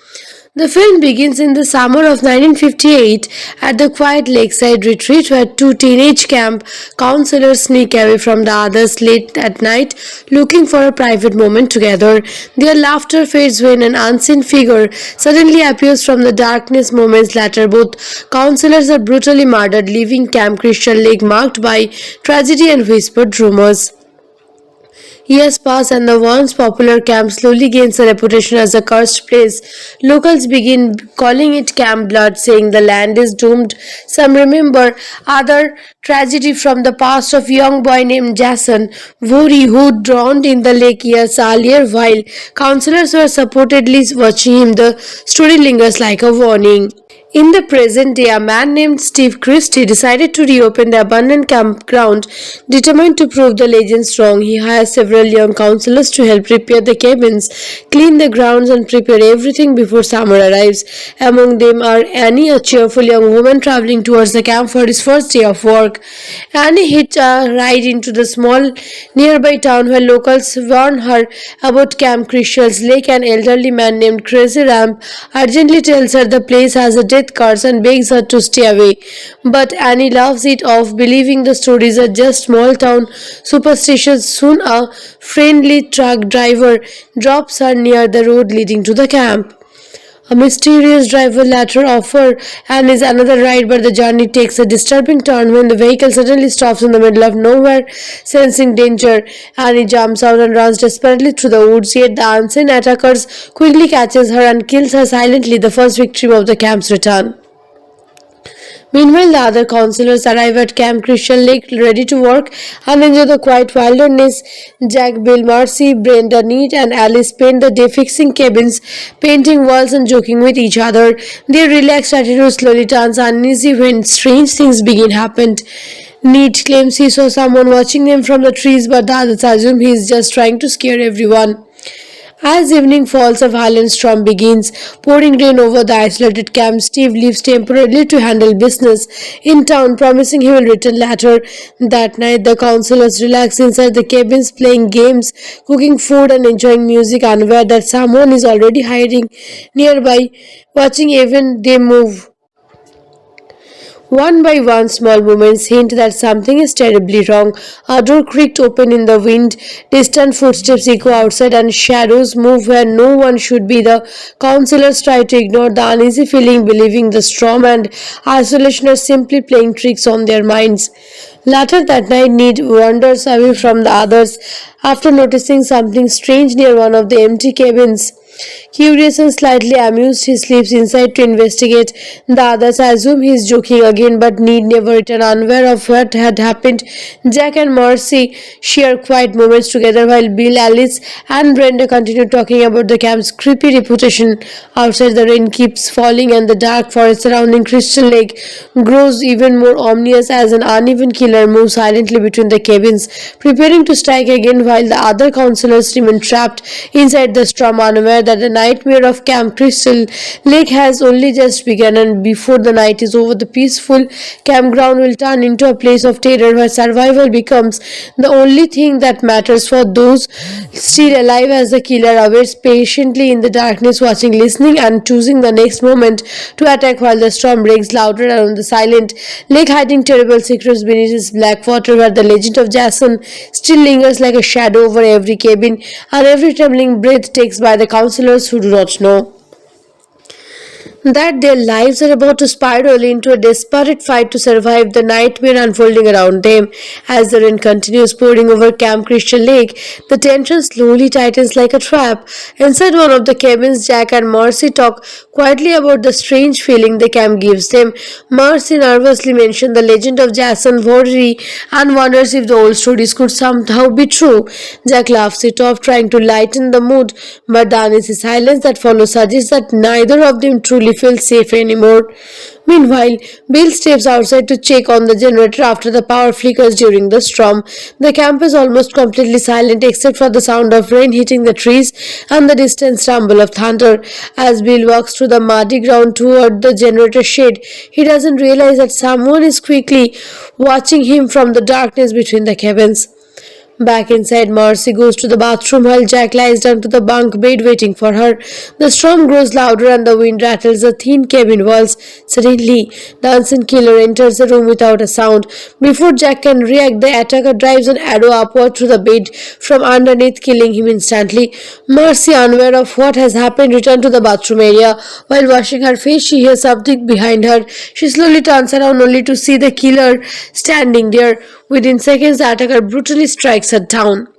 The film begins in the summer of 1958 at the quiet lakeside retreat where two teenage camp counselors sneak away from the others late at night looking for a private moment together. Their laughter fades when an unseen figure suddenly appears from the darkness. Moments later, both counselors are brutally murdered, leaving Camp Crystal Lake marked by tragedy and whispered rumors. Years pass and the once popular camp slowly gains a reputation as a cursed place. Locals begin calling it Camp Blood, saying the land is doomed. Some remember other tragedy from the past of young boy named Jason Voorhees who drowned in the lake years earlier. While counselors were supportedly watching him, the story lingers like a warning. In the present day, a man named Steve Christie decided to reopen the abandoned campground. Determined to prove the legends wrong, he hires several young counselors to help repair the cabins, clean the grounds, and prepare everything before summer arrives. Among them are Annie, a cheerful young woman traveling towards the camp for his first day of work. Annie hitched a ride into the small nearby town where locals warn her about Camp Crystal's Lake. An elderly man named Crazy Ramp urgently tells her the place has a death curse and begs her to stay away. But Annie laughs it off, believing the stories are just small town superstitions. Soon a friendly truck driver drops her near the road leading to the camp. A mysterious driver later offers Annie's another ride, but the journey takes a disturbing turn when the vehicle suddenly stops in the middle of nowhere. Sensing danger, Annie jumps out and runs desperately through the woods, yet the unseen attackers quickly catches her and kills her silently, the first victim of the camp's return. Meanwhile, the other counselors arrive at Camp Crystal Lake ready to work and enjoy the quiet wilderness. Jack, Bill, Marcy, Brenda, Nate, and Alice spend the day fixing cabins, painting walls, and joking with each other. Their relaxed attitude slowly turns uneasy when strange things begin happen. Nate claims he saw someone watching them from the trees, but the others assume he is just trying to scare everyone. As evening falls, a violent storm begins, pouring rain over the isolated camp. Steve leaves temporarily to handle business in town, promising he will return later. That night, the counselors relax inside the cabins, playing games, cooking food, and enjoying music, unaware that someone is already hiding nearby, watching even they move. One by one, small movements hint that something is terribly wrong. A door creaked open in the wind, distant footsteps echo outside, and shadows move where no one should be. The counselors try to ignore the uneasy feeling, believing the storm and isolation are simply playing tricks on their minds. Later that night, Ned wanders away from the others after noticing something strange near one of the empty cabins. Curious and slightly amused, he slips inside to investigate. The others assume he is joking again, but Ned never returns, unaware of what had happened. Jack and Marcy share quiet moments together while Bill, Alice, and Brenda continue talking about the camp's creepy reputation. Outside, the rain keeps falling, and the dark forest surrounding Crystal Lake grows even more ominous as an uneven killer moves silently between the cabins, preparing to strike again while the other counselors remain trapped inside the storm, unaware that the nightmare of Camp Crystal Lake has only just begun, and before the night is over, the peaceful campground will turn into a place of terror where survival becomes the only thing that matters for those still alive, as the killer awaits patiently in the darkness, watching, listening, and choosing the next moment to attack while the storm breaks louder around the silent lake, hiding terrible secrets beneath its black water, where the legend of Jason still lingers like a shadow over every cabin and every trembling breath takes by the counselors who do not know that their lives are about to spiral into a desperate fight to survive the nightmare unfolding around them. As the rain continues pouring over Camp Crystal Lake, the tension slowly tightens like a trap. Inside one of the cabins, Jack and Marcy talk quietly about the strange feeling the camp gives them. Marcy nervously mentions the legend of Jason Voorhees and wonders if the old stories could somehow be true. Jack laughs it off, trying to lighten the mood, but the uneasy silence that follows suggests that neither of them truly feel safe anymore. Meanwhile, Bill steps outside to check on the generator after the power flickers during the storm. The camp is almost completely silent except for the sound of rain hitting the trees and the distant rumble of thunder. As Bill walks through the muddy ground toward the generator shed, he doesn't realize that someone is quickly watching him from the darkness between the cabins. Back inside, Marcy goes to the bathroom while Jack lies down to the bunk bed waiting for her. The storm grows louder and the wind rattles the thin cabin walls. Suddenly, the unseen killer enters the room without a sound. Before Jack can react, the attacker drives an arrow upward through the bed from underneath, killing him instantly. Marcy, unaware of what has happened, returns to the bathroom area. While washing her face, she hears something behind her. She slowly turns around only to see the killer standing there. Within seconds, the attacker brutally strikes her down.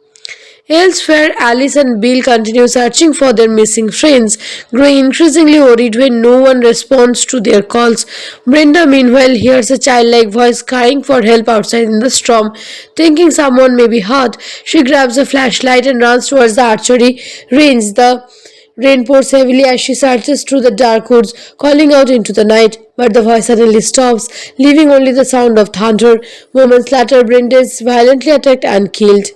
Elsewhere, Alice and Bill continue searching for their missing friends, growing increasingly worried when no one responds to their calls. Brenda, meanwhile, hears a childlike voice crying for help outside in the storm. Thinking someone may be hurt, she grabs a flashlight and runs towards the archery range. The rain pours heavily as she searches through the dark woods, calling out into the night. But the voice suddenly stops, leaving only the sound of thunder. Moments later, Brenda is violently attacked and killed.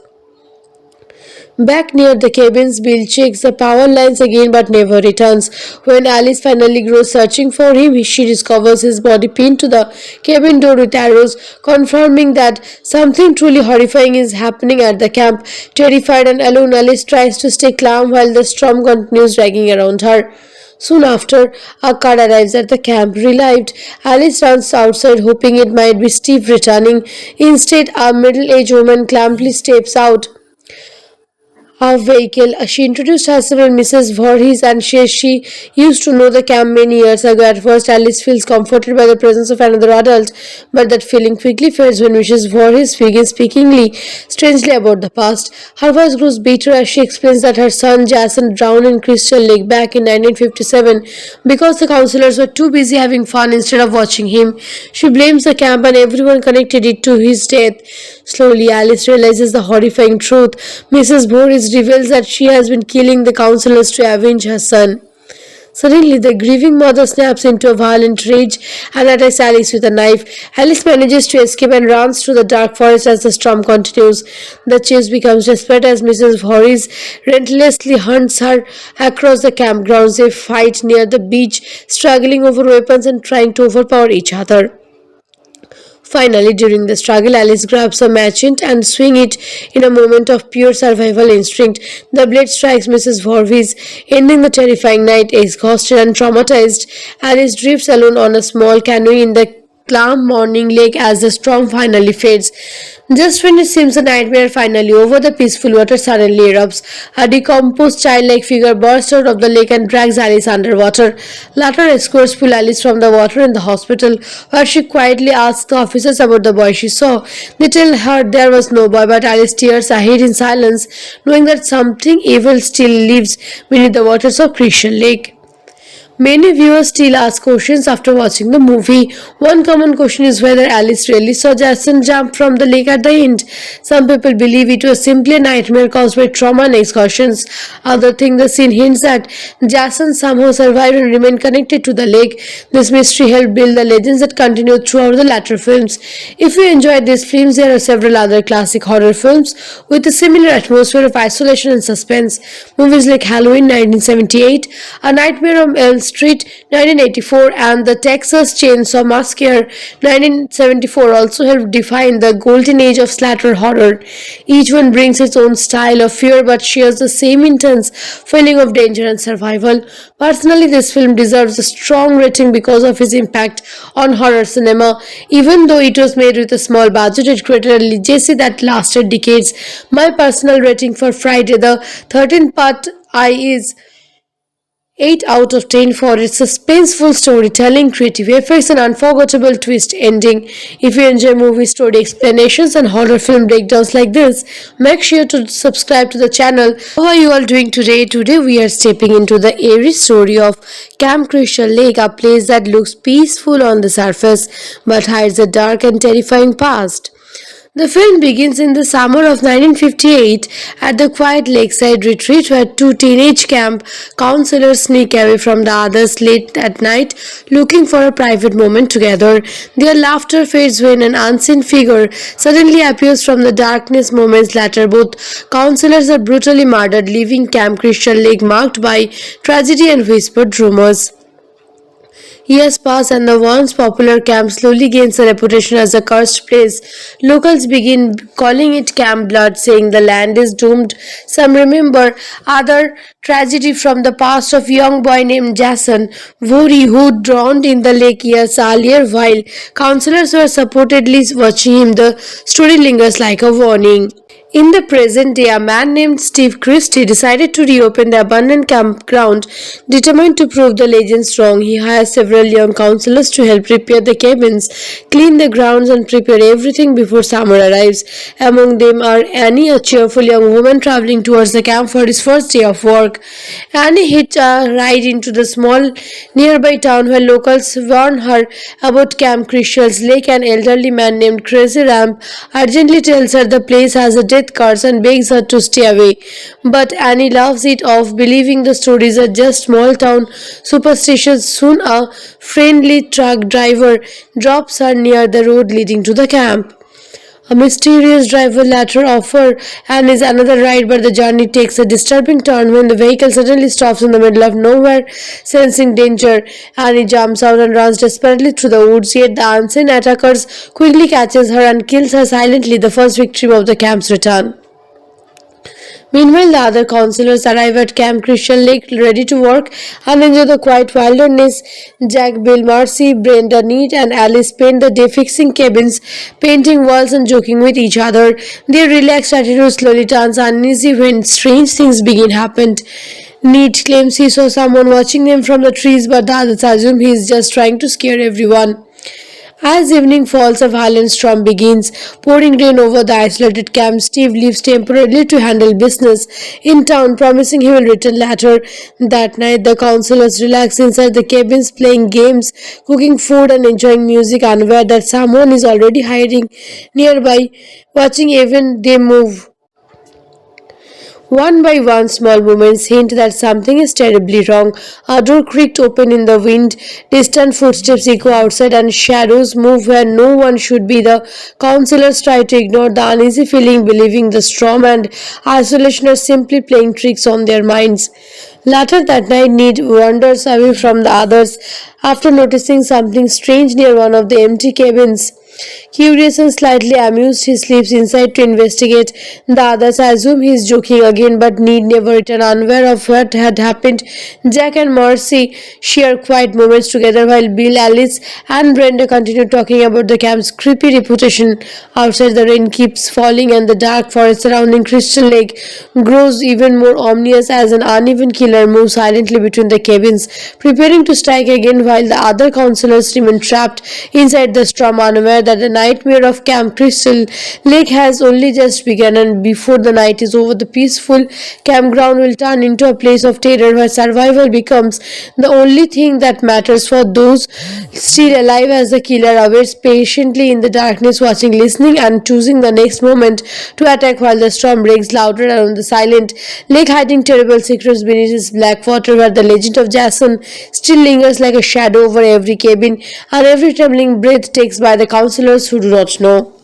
Back near the cabins, Bill checks the power lines again but never returns. When Alice finally goes searching for him, she discovers his body pinned to the cabin door with arrows, confirming that something truly horrifying is happening at the camp. Terrified and alone, Alice tries to stay calm while the storm continues dragging around her. Soon after, a car arrives at the camp. Relieved, Alice runs outside hoping it might be Steve returning. Instead, a middle-aged woman calmly steps out of vehicle. She introduced herself as Mrs. Voorhees and says she used to know the camp many years ago. At first, Alice feels comforted by the presence of another adult, but that feeling quickly fades when Mrs. Voorhees begins speaking strangely about the past. Her voice grows bitter as she explains that her son Jason drowned in Crystal Lake back in 1957 because the counselors were too busy having fun instead of watching him. She blames the camp and everyone connected it to his death. Slowly, Alice realizes the horrifying truth. Mrs. Voorhees reveals that she has been killing the counselors to avenge her son. Suddenly, the grieving mother snaps into a violent rage and attacks Alice with a knife. Alice manages to escape and runs through the dark forest as the storm continues. The chase becomes desperate as Mrs. Voorhees relentlessly hunts her across the campgrounds. They fight near the beach, struggling over weapons and trying to overpower each other. Finally, during the struggle, Alice grabs a machete and swings it in a moment of pure survival instinct. The blade strikes Mrs. Voorhees, ending the terrifying night. Exhausted and traumatized, Alice drifts alone on a small canoe in the calm morning lake as the storm finally fades. Just when it seems the nightmare finally over, the peaceful water suddenly erupts. A decomposed childlike figure bursts out of the lake and drags Alice underwater. Later, escorts pull Alice from the water in the hospital, where she quietly asks the officers about the boy she saw. They tell her there was no boy, but Alice stares ahead in silence, knowing that something evil still lives beneath the waters of Crystal Lake. Many viewers still ask questions after watching the movie. One common question is whether Alice really saw Jason jump from the lake at the end. Some people believe it was simply a nightmare caused by trauma and excursions. Others think the scene hints that Jason somehow survived and remained connected to the lake. This mystery helped build the legends that continue throughout the latter films. If you enjoyed these films, there are several other classic horror films with a similar atmosphere of isolation and suspense. Movies like Halloween 1978, A Nightmare on Elm Street 1984, and The Texas Chainsaw Massacre 1974 also helped define the golden age of splatter horror. Each one brings its own style of fear but shares the same intense feeling of danger and survival. Personally, this film deserves a strong rating because of its impact on horror cinema. Even though it was made with a small budget, it created a legacy that lasted decades. My personal rating for Friday the 13th Part I is 8 out of 10 for its suspenseful storytelling, creative effects, and unforgettable twist ending. If you enjoy movie story explanations and horror film breakdowns like this, make sure to subscribe to the channel. How are you all doing today? Today we are stepping into the eerie story of Camp Crystal Lake, a place that looks peaceful on the surface but hides a dark and terrifying past. The film begins in the summer of 1958 at the quiet lakeside retreat where two teenage camp counselors sneak away from the others late at night looking for a private moment together. Their laughter fades when an unseen figure suddenly appears from the darkness. Moments later, both counselors are brutally murdered, leaving Camp Crystal Lake marked by tragedy and whispered rumors. Years pass and the once popular camp slowly gains a reputation as a cursed place. Locals begin calling it Camp Blood, saying the land is doomed. Some remember other tragedy from the past of young boy named Jason Voorhees who drowned in the lake years earlier. While counselors were supportedly watching him, the story lingers like a warning. In the present day, a man named Steve Christie decided to reopen the abandoned campground. Determined to prove the legends wrong, he hires several young counselors to help repair the cabins, clean the grounds, and prepare everything before summer arrives. Among them are Annie, a cheerful young woman traveling towards the camp for his first day of work. Annie hitched a ride into the small nearby town where locals warn her about Camp Crystal's Lake. An elderly man named Crazy Ramp urgently tells her the place has a death curse and begs her to stay away. But Annie laughs it off, believing the stories are just small town superstitions. Soon a friendly truck driver drops her near the road leading to the camp. A mysterious driver later offers Annie's another ride, but the journey takes a disturbing turn when the vehicle suddenly stops in the middle of nowhere. Sensing danger, Annie jumps out and runs desperately through the woods, yet the unseen attackers quickly catches her and kills her silently, the first victim of the camp's return. Meanwhile, the other counselors arrive at Camp Crystal Lake ready to work and enjoy the quiet wilderness. Jack, Bill, Marcy, Brenda, Nate, and Alice spend the day fixing cabins, painting walls, and joking with each other. Their relaxed attitude slowly turns uneasy when strange things begin to happen. Nate claims he saw someone watching them from the trees, but the others assume he is just trying to scare everyone. As evening falls, a violent storm begins, pouring rain over the isolated camp. Steve leaves temporarily to handle business in town, promising he will return later. That night, the counselors relax inside the cabins, playing games, cooking food, and enjoying music, unaware that someone is already hiding nearby, watching even they move. One by one, small movements hint that something is terribly wrong. A door creaked open in the wind, distant footsteps echo outside, and shadows move where no one should be. The counselors try to ignore the uneasy feeling, believing the storm and isolation are simply playing tricks on their minds. Later that night, Ned wanders away from the others after noticing something strange near one of the empty cabins. Curious and slightly amused, he sleeps inside to investigate. The others assume he is joking again, but Ned never return. Unaware of what had happened, Jack and Marcy share quiet moments together while Bill, Alice, and Brenda continue talking about the camp's creepy reputation. Outside, the rain keeps falling, and the dark forest surrounding Crystal Lake grows even more ominous as an uneven killer moves silently between the cabins, preparing to strike again while the other counselors remain trapped inside the storm, unaware that that the nightmare of Camp Crystal Lake has only just begun, and before the night is over, the peaceful campground will turn into a place of terror where survival becomes the only thing that matters for those still alive, as the killer awaits patiently in the darkness, watching, listening, and choosing the next moment to attack while the storm breaks louder around the silent lake, hiding terrible secrets beneath its black water, where the legend of Jason still lingers like a shadow over every cabin and every trembling breath takes by the counselors who do not know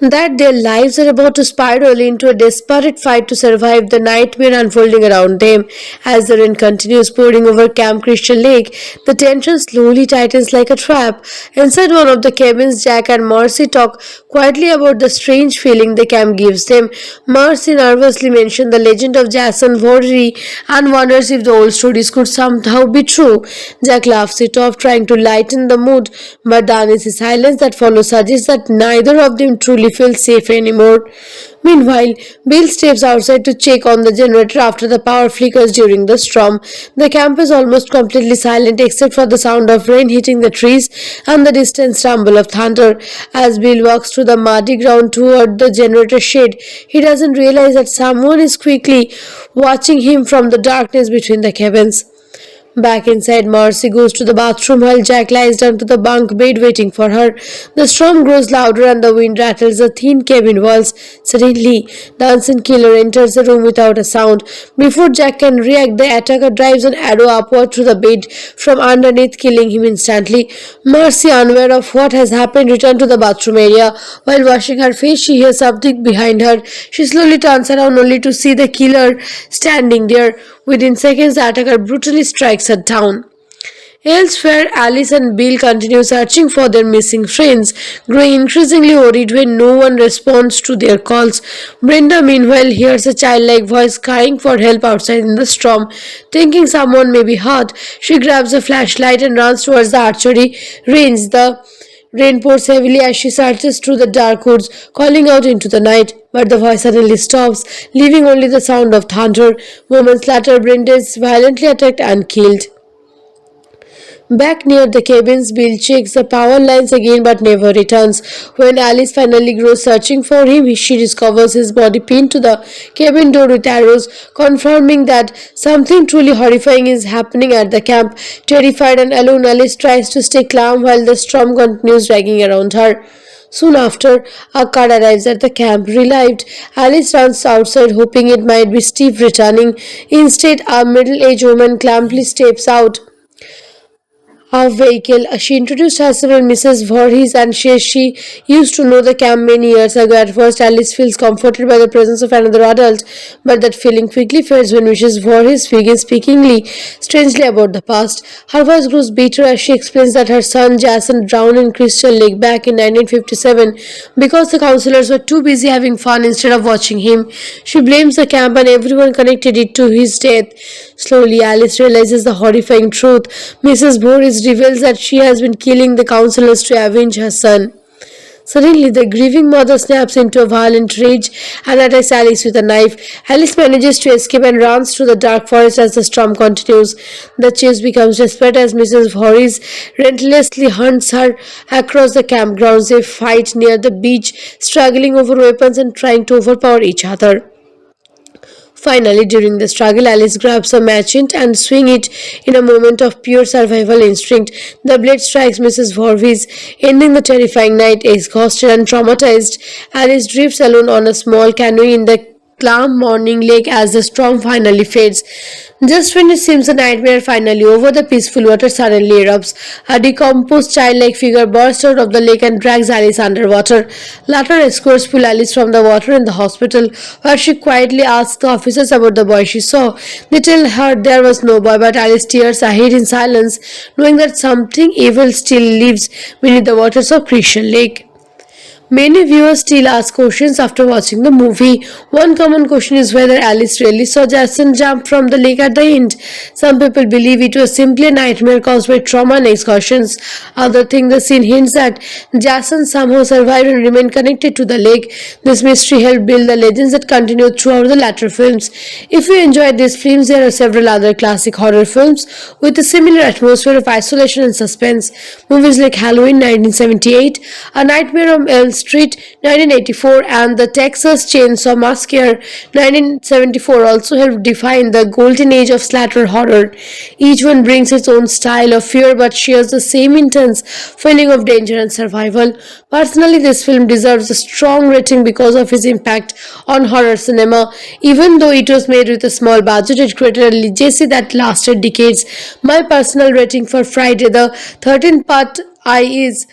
that their lives are about to spiral into a desperate fight to survive the nightmare unfolding around them. As the rain continues pouring over Camp Crystal Lake, the tension slowly tightens like a trap. Inside one of the cabins, Jack and Marcy talk quietly about the strange feeling the camp gives them. Marcy nervously mentions the legend of Jason Voorhees and wonders if the old stories could somehow be true. Jack laughs it off, trying to lighten the mood, but the uneasy silence that follows suggests that neither of them truly feel safe anymore. Meanwhile, Bill steps outside to check on the generator after the power flickers during the storm. The camp is almost completely silent except for the sound of rain hitting the trees and the distant rumble of thunder. As Bill walks through the muddy ground toward the generator shed, he doesn't realize that someone is quickly watching him from the darkness between the cabins. Back inside, Marcy goes to the bathroom while Jack lies down to the bunk bed waiting for her. The storm grows louder and the wind rattles the thin cabin walls. Suddenly, the unseen killer enters the room without a sound. Before Jack can react, the attacker drives an arrow upward through the bed from underneath, killing him instantly. Marcy, unaware of what has happened, returns to the bathroom area. While washing her face, she hears something behind her. She slowly turns around only to see the killer standing there. Within seconds, the attacker brutally strikes her down. Elsewhere, Alice and Bill continue searching for their missing friends, growing increasingly worried when no one responds to their calls. Brenda, meanwhile, hears a childlike voice crying for help outside in the storm. Thinking someone may be hurt, she grabs a flashlight and runs towards the archery range. The rain pours heavily as she searches through the dark woods, calling out into the night. But the voice suddenly stops, leaving only the sound of thunder. Moments later, Brenda is violently attacked and killed. Back near the cabins, Bill checks the power lines again but never returns. When Alice finally goes searching for him, she discovers his body pinned to the cabin door with arrows, confirming that something truly horrifying is happening at the camp. Terrified and alone, Alice tries to stay calm while the storm continues dragging around her. Soon after, a car arrives at the camp. Relieved, Alice runs outside hoping it might be Steve returning. Instead, a middle-aged woman calmly steps out of vehicle. She introduced herself as Mrs. Voorhees and says she used to know the camp many years ago. At first, Alice feels comforted by the presence of another adult, but that feeling quickly fades when Mrs. Voorhees begins speaking strangely about the past. Her voice grows bitter as she explains that her son Jason drowned in Crystal Lake back in 1957 because the counselors were too busy having fun instead of watching him. She blames the camp and everyone connected it to his death. Slowly, Alice realizes the horrifying truth. Mrs. Voorhees reveals that she has been killing the counselors to avenge her son. Suddenly, the grieving mother snaps into a violent rage and attacks Alice with a knife. Alice manages to escape and runs through the dark forest as the storm continues. The chase becomes desperate as Mrs. Voorhees relentlessly hunts her across the campgrounds. They fight near the beach, struggling over weapons and trying to overpower each other. Finally, during the struggle, Alice grabs a machete and swings it in a moment of pure survival instinct. The blade strikes Mrs. Voorhees, ending the terrifying night. Exhausted and traumatized, Alice drifts alone on a small canoe in the calm morning lake as the storm finally fades. Just when it seems the nightmare finally over, the peaceful water suddenly erupts. A decomposed childlike figure bursts out of the lake and drags Alice underwater. Later, escorts pull Alice from the water in the hospital, where she quietly asks the officers about the boy she saw. They tell her there was no boy, but Alice tears ahead in silence, knowing that something evil still lives beneath the waters of Crystal Lake. Many viewers still ask questions after watching the movie. One common question is whether Alice really saw Jason jump from the lake at the end. Some people believe it was simply a nightmare caused by trauma and excursions. Others think the scene hints that Jason somehow survived and remained connected to the lake. This mystery helped build the legends that continue throughout the latter films. If you enjoyed these films, there are several other classic horror films with a similar atmosphere of isolation and suspense. Movies like Halloween 1978, A Nightmare on Elm Street 1984, and The Texas Chainsaw Massacre 1974 also helped define the golden age of splatter horror. Each one brings its own style of fear but shares the same intense feeling of danger and survival. Personally, this film deserves a strong rating because of its impact on horror cinema. Even though it was made with a small budget, it created a legacy that lasted decades. My personal rating for Friday the 13th Part I is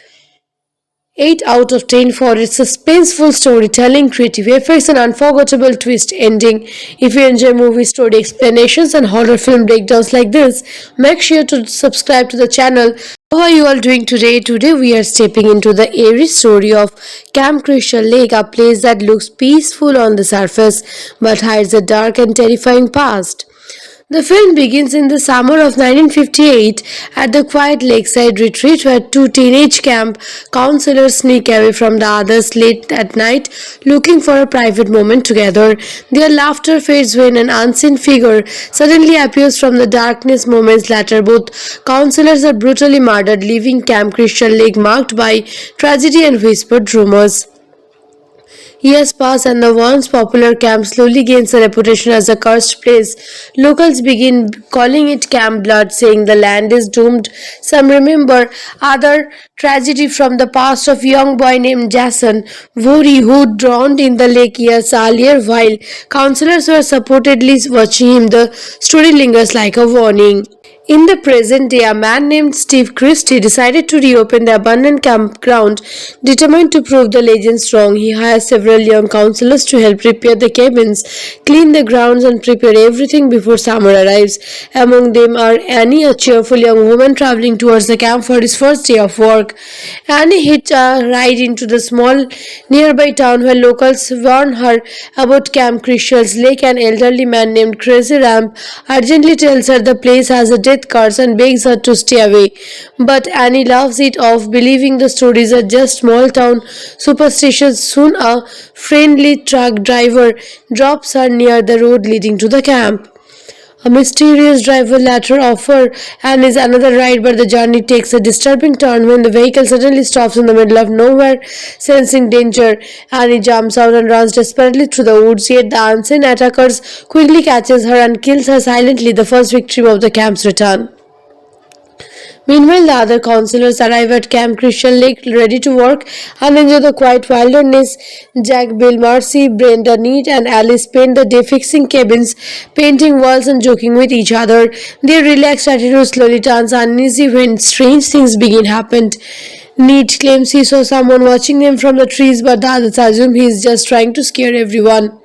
8 out of 10 for its suspenseful storytelling, creative effects, and unforgettable twist ending. If you enjoy movie story explanations and horror film breakdowns like this, make sure to subscribe to the channel. How are you all doing today? Today we are stepping into the eerie story of Camp Crystal Lake, a place that looks peaceful on the surface but hides a dark and terrifying past. The film begins in the summer of 1958 at the quiet lakeside retreat where two teenage camp counselors sneak away from the others late at night looking for a private moment together. Their laughter fades when an unseen figure suddenly appears from the darkness. Moments later, both counselors are brutally murdered, leaving Camp Crystal Lake marked by tragedy and whispered rumors. Years pass and the once popular camp slowly gains a reputation as a cursed place. Locals begin calling it Camp Blood, saying the land is doomed. Some remember other tragedy from the past of young boy named Jason Voorhees who drowned in the lake years earlier. While counselors were supportedly watching him, the story lingers like a warning. In the present day, a man named Steve Christie decided to reopen the abandoned campground. Determined to prove the legends wrong, he hires several young counselors to help repair the cabins, clean the grounds, and prepare everything before summer arrives. Among them are Annie, a cheerful young woman traveling towards the camp for his first day of work. Annie hitched a ride into the small nearby town where locals warn her about Camp Crystal's Lake. An elderly man named Crazy Ramp urgently tells her the place has a death curse and begs her to stay away. But Annie laughs it off, believing the stories are just small town superstitions. Soon a friendly truck driver drops her near the road leading to the camp. A mysterious driver later offers Annie's another ride, but the journey takes a disturbing turn when the vehicle suddenly stops in the middle of nowhere. Sensing danger, Annie jumps out and runs desperately through the woods, yet the unseen attackers quickly catches her and kills her silently, the first victim of the camp's return. Meanwhile, the other counselors arrive at Camp Crystal Lake ready to work and enjoy the quiet wilderness. Jack, Bill, Marcy, Brenda, Nate, and Alice spend the day fixing cabins, painting walls, and joking with each other. Their relaxed attitude slowly turns uneasy when strange things begin happen. Nate claims he saw someone watching them from the trees, but the others assume he is just trying to scare everyone.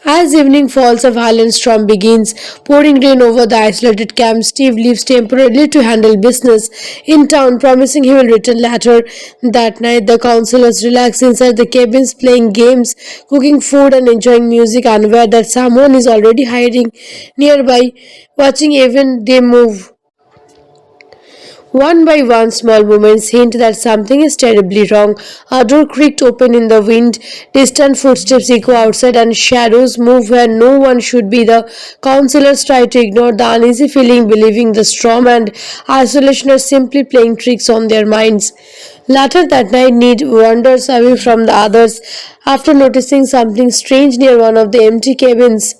As evening falls, a violent storm begins, pouring rain over the isolated camp. Steve leaves temporarily to handle business in town, promising he will return later. That night, the counselors relax inside the cabins, playing games, cooking food, and enjoying music, unaware that someone is already hiding nearby, watching even they move. One by one, small movements hint that something is terribly wrong. A door creaked open in the wind, distant footsteps echo outside, and shadows move where no one should be. The counselors try to ignore the uneasy feeling, believing the storm and isolation are simply playing tricks on their minds. Later that night, Ned wanders away from the others after noticing something strange near one of the empty cabins.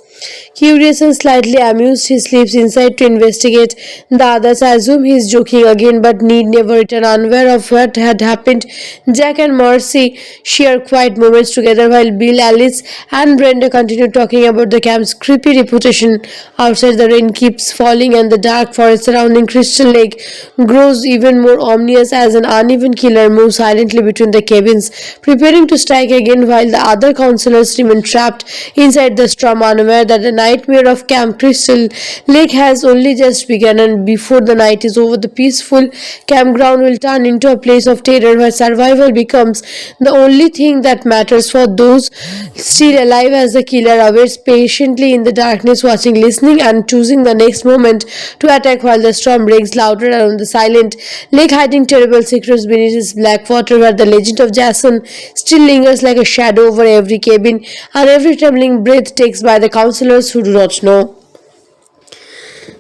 Curious and slightly amused, he sleeps inside to investigate. The others assume he is joking again, but Ned never return. Unaware of what had happened, Jack and Marcy share quiet moments together while Bill, Alice, and Brenda continue talking about the camp's creepy reputation. Outside, the rain keeps falling, and the dark forest surrounding Crystal Lake grows even more ominous as an uneven killer moves silently between the cabins, preparing to strike again while the other counselors remain trapped inside the storm, unaware that that the nightmare of Camp Crystal Lake has only just begun, and before the night is over, the peaceful campground will turn into a place of terror where survival becomes the only thing that matters for those still alive, as the killer awaits patiently in the darkness, watching, listening, and choosing the next moment to attack while the storm breaks louder around the silent lake, hiding terrible secrets beneath its black water, where the legend of Jason still lingers like a shadow over every cabin and every trembling breath takes by the counselors who do not know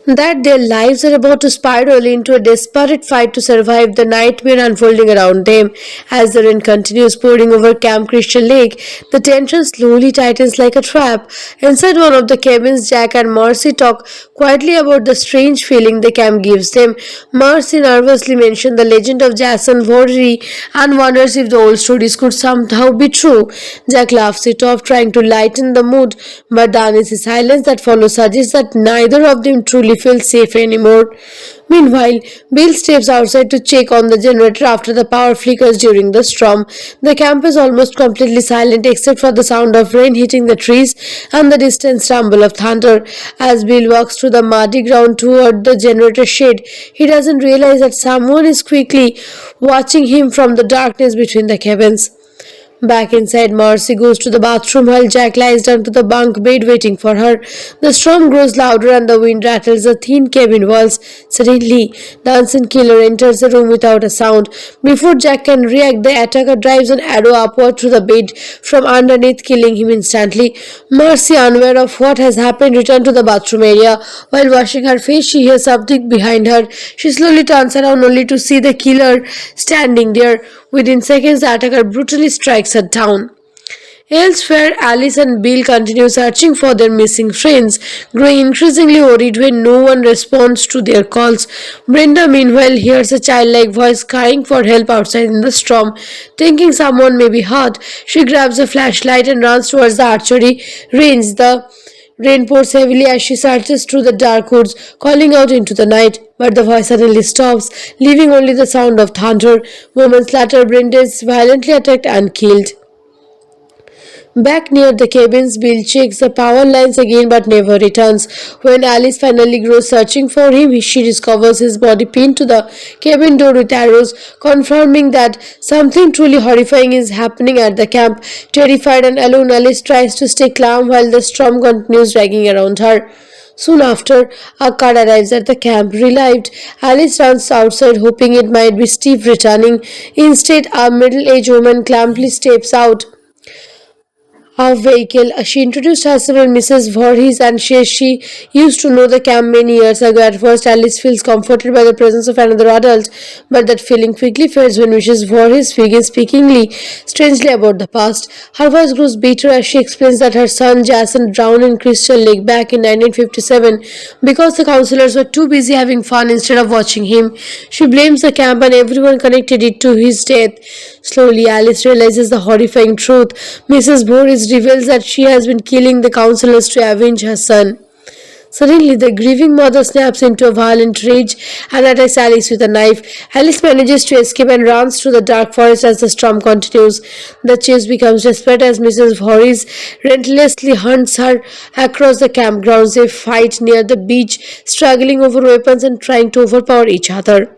that their lives are about to spiral into a desperate fight to survive the nightmare unfolding around them. As the rain continues pouring over Camp Crystal Lake, the tension slowly tightens like a trap. Inside one of the cabins, Jack and Marcy talk quietly about the strange feeling the camp gives them. Marcy nervously mentions the legend of Jason Voorhees and wonders if the old stories could somehow be true. Jack laughs it off, trying to lighten the mood, but the uneasy silence that follows suggests that neither of them truly feels safe anymore. Meanwhile, Bill steps outside to check on the generator after the power flickers during the storm. The camp is almost completely silent except for the sound of rain hitting the trees and the distant rumble of thunder. As Bill walks through the muddy ground toward the generator shed, he doesn't realize that someone is quickly watching him from the darkness between the cabins. Back inside, Marcy goes to the bathroom while Jack lies down to the bunk bed waiting for her. The storm grows louder and the wind rattles the thin cabin walls. Suddenly, the unseen killer enters the room without a sound. Before Jack can react, the attacker drives an arrow upward through the bed from underneath, killing him instantly. Marcy, unaware of what has happened, returns to the bathroom area. While washing her face, she hears something behind her. She slowly turns around only to see the killer standing there. Within seconds, the attacker brutally strikes her down. Elsewhere, Alice and Bill continue searching for their missing friends, growing increasingly worried when no one responds to their calls. Brenda, meanwhile, hears a childlike voice crying for help outside in the storm. Thinking someone may be hurt, she grabs a flashlight and runs towards the archery range. The rain pours heavily as she searches through the dark woods, calling out into the night. But the voice suddenly stops, leaving only the sound of thunder. Moments later, Brenda is violently attacked and killed. Back near the cabins, Bill checks the power lines again but never returns. When Alice finally goes searching for him, she discovers his body pinned to the cabin door with arrows, confirming that something truly horrifying is happening at the camp. Terrified and alone, Alice tries to stay calm while the storm continues dragging around her. Soon after, a car arrives at the camp. Relieved, Alice runs outside hoping it might be Steve returning. Instead, a middle-aged woman calmly steps out of vehicle. She introduced herself as Mrs. Voorhees and says she used to know the camp many years ago. At first, Alice feels comforted by the presence of another adult, but that feeling quickly fades when Mrs. Voorhees begins speaking strangely about the past. Her voice grows bitter as she explains that her son Jason drowned in Crystal Lake back in 1957 because the counselors were too busy having fun instead of watching him. She blames the camp and everyone connected it to his death. Slowly, Alice realizes the horrifying truth. Mrs. Voorhees reveals that she has been killing the counselors to avenge her son. Suddenly, the grieving mother snaps into a violent rage and attacks Alice with a knife. Alice manages to escape and runs through the dark forest as the storm continues. The chase becomes desperate as Mrs. Voorhees relentlessly hunts her across the campgrounds. They fight near the beach, struggling over weapons and trying to overpower each other.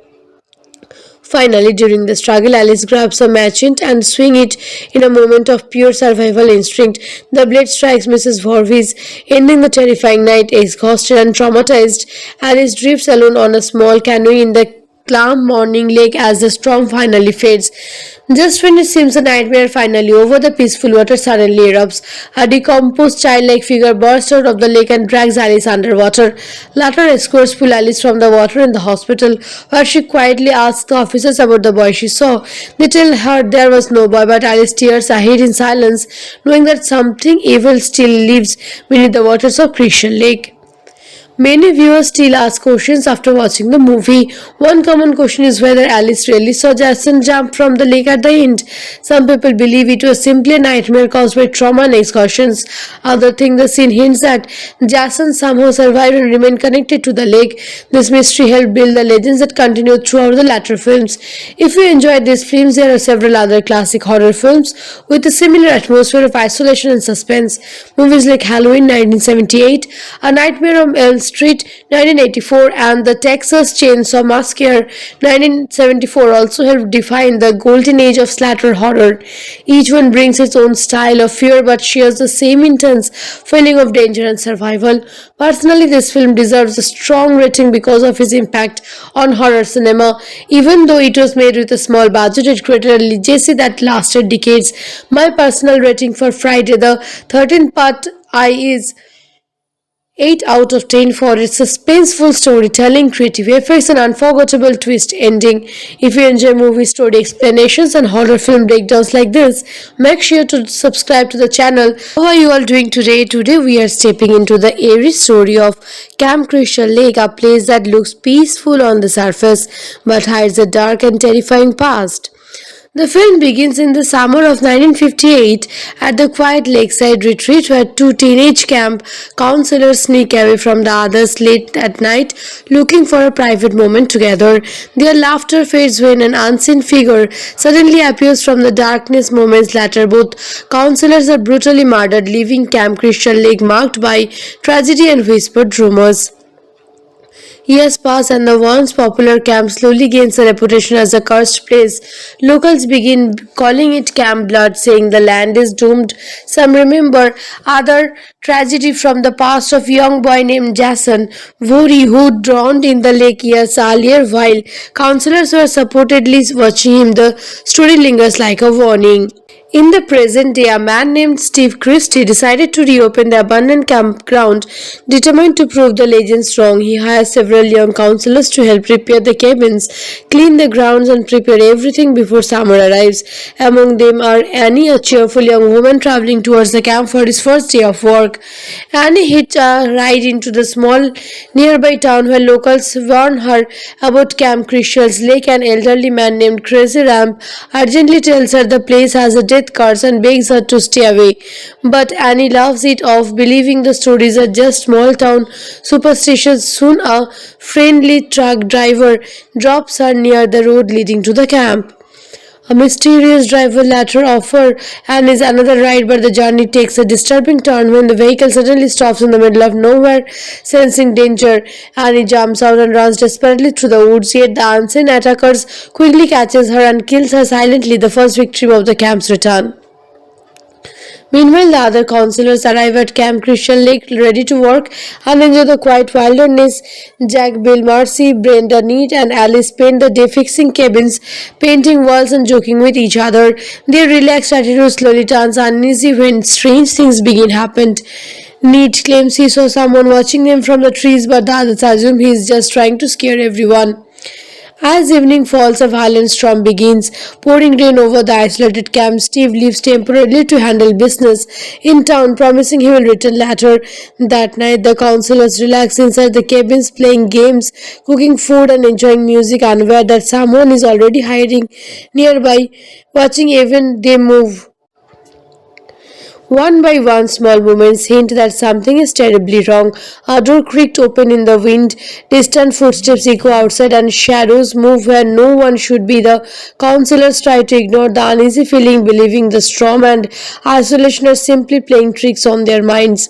Finally, during the struggle, Alice grabs a machete and swings it in a moment of pure survival instinct. The blade strikes Mrs. Voorhees, ending the terrifying night. Exhausted and traumatized, Alice drifts alone on a small canoe in the calm morning lake as the storm finally fades. Just when it seems the nightmare finally over, the peaceful water suddenly erupts. A decomposed childlike figure bursts out of the lake and drags Alice underwater. Later, escorts pull Alice from the water in the hospital, where she quietly asks the officers about the boy she saw. They tell her there was no boy, but Alice tears ahead in silence, knowing that something evil still lives beneath the waters of Crystal Lake. Many viewers still ask questions after watching the movie. One common question is whether Alice really saw Jason jump from the lake at the end. Some people believe it was simply a nightmare caused by trauma and excursions. Others think the scene hints that Jason somehow survived and remained connected to the lake. This mystery helped build the legends that continue throughout the latter films. If you enjoyed these films, there are several other classic horror films with a similar atmosphere of isolation and suspense. Movies like Halloween 1978, A Nightmare on Elm Street 1984, and The Texas Chainsaw Massacre 1974 also helped define the golden age of splatter horror. Each one brings its own style of fear but shares the same intense feeling of danger and survival. Personally, this film deserves a strong rating because of its impact on horror cinema. Even though it was made with a small budget, it created a legacy that lasted decades. My personal rating for Friday the 13th Part I is 8 out of 10 for its suspenseful storytelling, creative effects, and unforgettable twist ending. If you enjoy movie story explanations and horror film breakdowns like this, make sure to subscribe to the channel. How are you all doing today? Today we are stepping into the eerie story of Camp Crystal Lake, a place that looks peaceful on the surface but hides a dark and terrifying past. The film begins in the summer of 1958 at the quiet lakeside retreat where two teenage camp counselors sneak away from the others late at night looking for a private moment together. Their laughter fades when an unseen figure suddenly appears from the darkness. Moments later, both counselors are brutally murdered, leaving Camp Crystal Lake marked by tragedy and whispered rumors. Years pass and the once popular camp slowly gains a reputation as a cursed place. Locals begin calling it Camp Blood, saying the land is doomed. Some remember other tragedy from the past of young boy named Jason Voorhees who drowned in the lake years earlier. While counselors were supportedly watching him, the story lingers like a warning. In the present day, a man named Steve Christie decided to reopen the abandoned campground. Determined to prove the legends wrong, he hires several young counselors to help repair the cabins, clean the grounds, and prepare everything before summer arrives. Among them are Annie, a cheerful young woman traveling towards the camp for his first day of work. Annie hitched a ride into the small nearby town where locals warn her about Camp Crystal's Lake. An elderly man named Crazy Ramp urgently tells her the place has a death curse and begs her to stay away. But Annie laughs it off, believing the stories are just small town superstitions. Soon a friendly truck driver drops her near the road leading to the camp. A mysterious driver later offers Annie's another ride, but the journey takes a disturbing turn when the vehicle suddenly stops in the middle of nowhere. Sensing danger, Annie jumps out and runs desperately through the woods, yet the unseen attackers quickly catches her and kills her silently, the first victim of the camp's return. Meanwhile, the other counselors arrive at Camp Crystal Lake ready to work and enjoy the quiet wilderness. Jack, Bill, Marcy, Brenda, Nate, and Alice spend the day fixing cabins, painting walls, and joking with each other. Their relaxed attitude slowly turns uneasy when strange things begin happen. Nate claims he saw someone watching them from the trees, but the others assume he is just trying to scare everyone. As evening falls, a violent storm begins, pouring rain over the isolated camp. Steve leaves temporarily to handle business in town, promising he will return later. That night, the counselors relax inside the cabins, playing games, cooking food, and enjoying music, unaware that someone is already hiding nearby, watching even they move. One by one, small movements hint that something is terribly wrong. A door creaked open in the wind, distant footsteps echo outside, and shadows move where no one should be. The counselors try to ignore the uneasy feeling, believing the storm and isolation are simply playing tricks on their minds.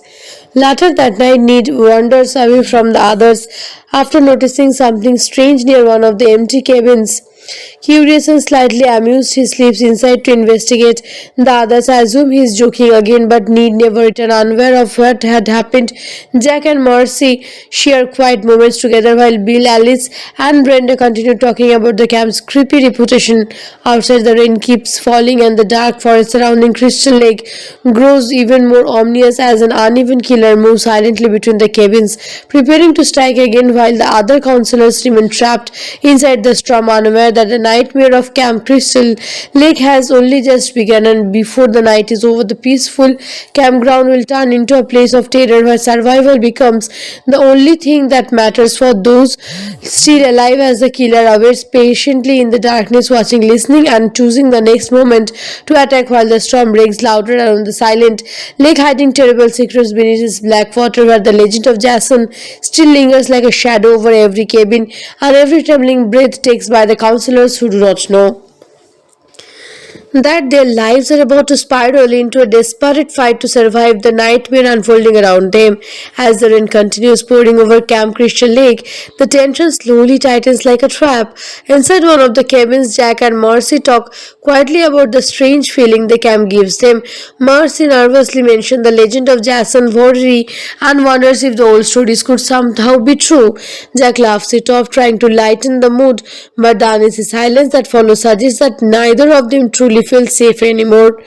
Later that night, Ned wanders away from the others after noticing something strange near one of the empty cabins. Curious and slightly amused, he slips inside to investigate. The others assume he is joking again, but Ned never returns, unaware of what had happened. Jack and Marcy share quiet moments together while Bill, Alice, and Brenda continue talking about the camp's creepy reputation. Outside, the rain keeps falling, and the dark forest surrounding Crystal Lake grows even more ominous as an uneven killer moves silently between the cabins, preparing to strike again while the other counselors remain trapped inside the storm, unaware that the night nightmare of Camp Crystal Lake has only just begun, and before the night is over, the peaceful campground will turn into a place of terror where survival becomes the only thing that matters for those still alive, as the killer awaits patiently in the darkness, watching, listening, and choosing the next moment to attack while the storm breaks louder around the silent lake, hiding terrible secrets beneath its black water, where the legend of Jason still lingers like a shadow over every cabin and every trembling breath takes by the counselors who do not know that their lives are about to spiral into a desperate fight to survive the nightmare unfolding around them. As the rain continues pouring over Camp Crystal Lake, the tension slowly tightens like a trap. Inside one of the cabins, Jack and Marcy talk quietly about the strange feeling the camp gives them. Marcy nervously mentions the legend of Jason Voorhees and wonders if the old stories could somehow be true. Jack laughs it off, trying to lighten the mood, but the uneasy silence that follows suggests that neither of them truly feel safe anymore.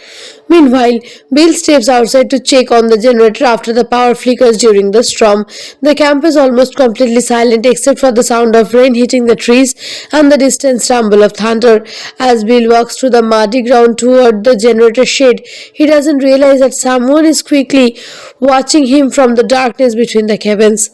Meanwhile, Bill steps outside to check on the generator after the power flickers during the storm. The camp is almost completely silent except for the sound of rain hitting the trees and the distant rumble of thunder. As Bill walks through the muddy ground toward the generator shed, he doesn't realize that someone is quickly watching him from the darkness between the cabins.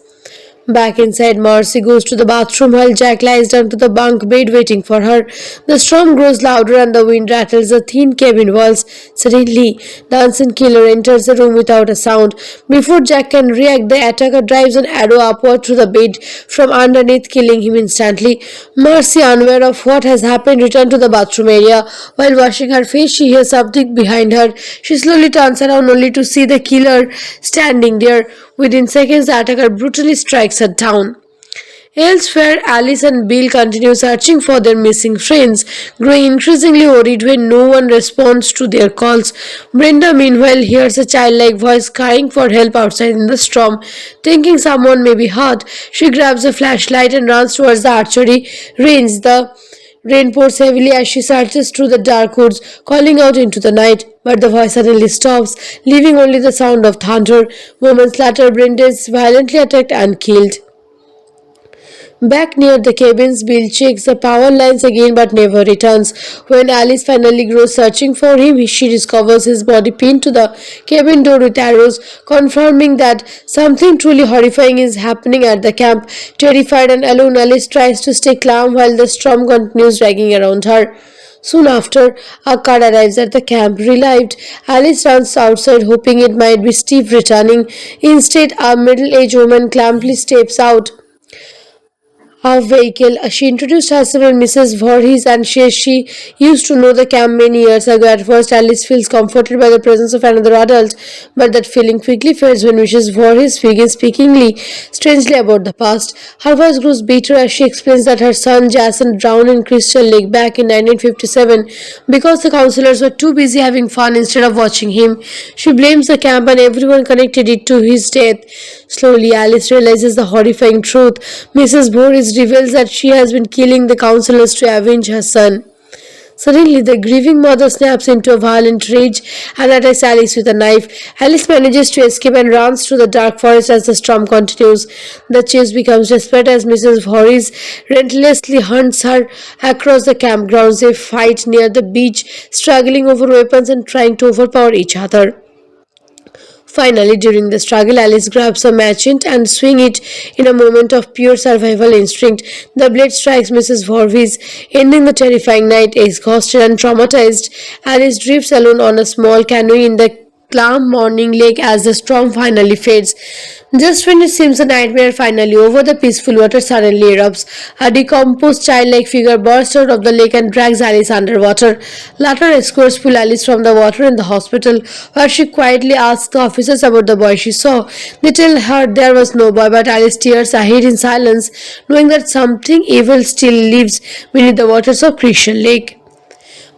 Back inside, Marcy goes to the bathroom while Jack lies down to the bunk bed waiting for her. The storm grows louder and the wind rattles the thin cabin walls. Suddenly, the unseen killer enters the room without a sound. Before Jack can react, the attacker drives an arrow upward through the bed from underneath, killing him instantly. Marcy, unaware of what has happened, returns to the bathroom area. While washing her face, she hears something behind her. She slowly turns around only to see the killer standing there. Within seconds, the attacker brutally strikes her down. Elsewhere, Alice and Bill continue searching for their missing friends, growing increasingly worried when no one responds to their calls. Brenda, meanwhile, hears a childlike voice crying for help outside in the storm. Thinking someone may be hurt, she grabs a flashlight and runs towards the archery range. The rain pours heavily as she searches through the dark woods, calling out into the night. But the voice suddenly stops, leaving only the sound of thunder. Moments later, Brenda is violently attacked and killed. Back near the cabins, Bill checks the power lines again but never returns. When Alice finally goes searching for him, she discovers his body pinned to the cabin door with arrows, confirming that something truly horrifying is happening at the camp. Terrified and alone, Alice tries to stay calm while the storm continues dragging around her. Soon after, a car arrives at the camp. Relieved, Alice runs outside hoping it might be Steve returning. Instead, a middle-aged woman calmly steps out of vehicle. She introduced herself as Mrs. Voorhees and says she used to know the camp many years ago. At first, Alice feels comforted by the presence of another adult, but that feeling quickly fades when Mrs. Voorhees begins speaking strangely about the past. Her voice grows bitter as she explains that her son Jason drowned in Crystal Lake back in 1957 because the counselors were too busy having fun instead of watching him. She blames the camp and everyone connected it to his death. Slowly, Alice realizes the horrifying truth. Mrs. Voorhees reveals that she has been killing the counselors to avenge her son. Suddenly, the grieving mother snaps into a violent rage and attacks Alice with a knife. Alice manages to escape and runs through the dark forest as the storm continues. The chase becomes desperate as Mrs. Voorhees relentlessly hunts her across the campgrounds. They fight near the beach, struggling over weapons and trying to overpower each other. Finally, during the struggle, Alice grabs a machete and swings it in a moment of pure survival instinct. The blade strikes Mrs. Voorhees, ending the terrifying night. Exhausted and traumatized, Alice drifts alone on a small canoe in the calm morning lake as the storm finally fades. Just when it seems the nightmare finally over, the peaceful water suddenly erupts. A decomposed childlike figure bursts out of the lake and drags Alice underwater. Later, escorts pull Alice from the water in the hospital, where she quietly asks the officers about the boy she saw. They tell her there was no boy, but Alice stares ahead in silence, knowing that something evil still lives beneath the waters of Crystal Lake.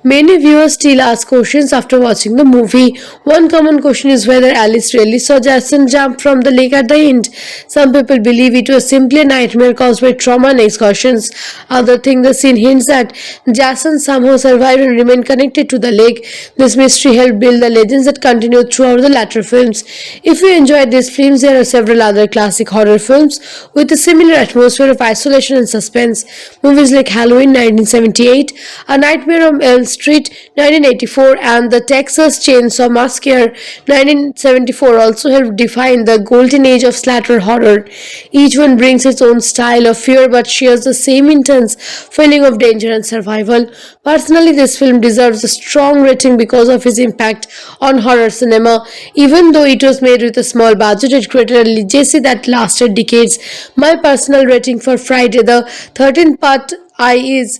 Many viewers still ask questions after watching the movie. One common question is whether Alice really saw Jason jump from the lake at the end. Some people believe it was simply a nightmare caused by trauma and excursions. Others think the scene hints that Jason somehow survived and remained connected to the lake. This mystery helped build the legends that continue throughout the latter films. If you enjoyed these films, there are several other classic horror films with a similar atmosphere of isolation and suspense. Movies like Halloween 1978, A Nightmare on Elm Street 1984, and The Texas Chainsaw Massacre 1974 also helped define the golden age of splatter horror. Each one brings its own style of fear but shares the same intense feeling of danger and survival. Personally, this film deserves a strong rating because of its impact on horror cinema. Even though it was made with a small budget, it created a legacy that lasted decades. My personal rating for Friday the 13th Part I is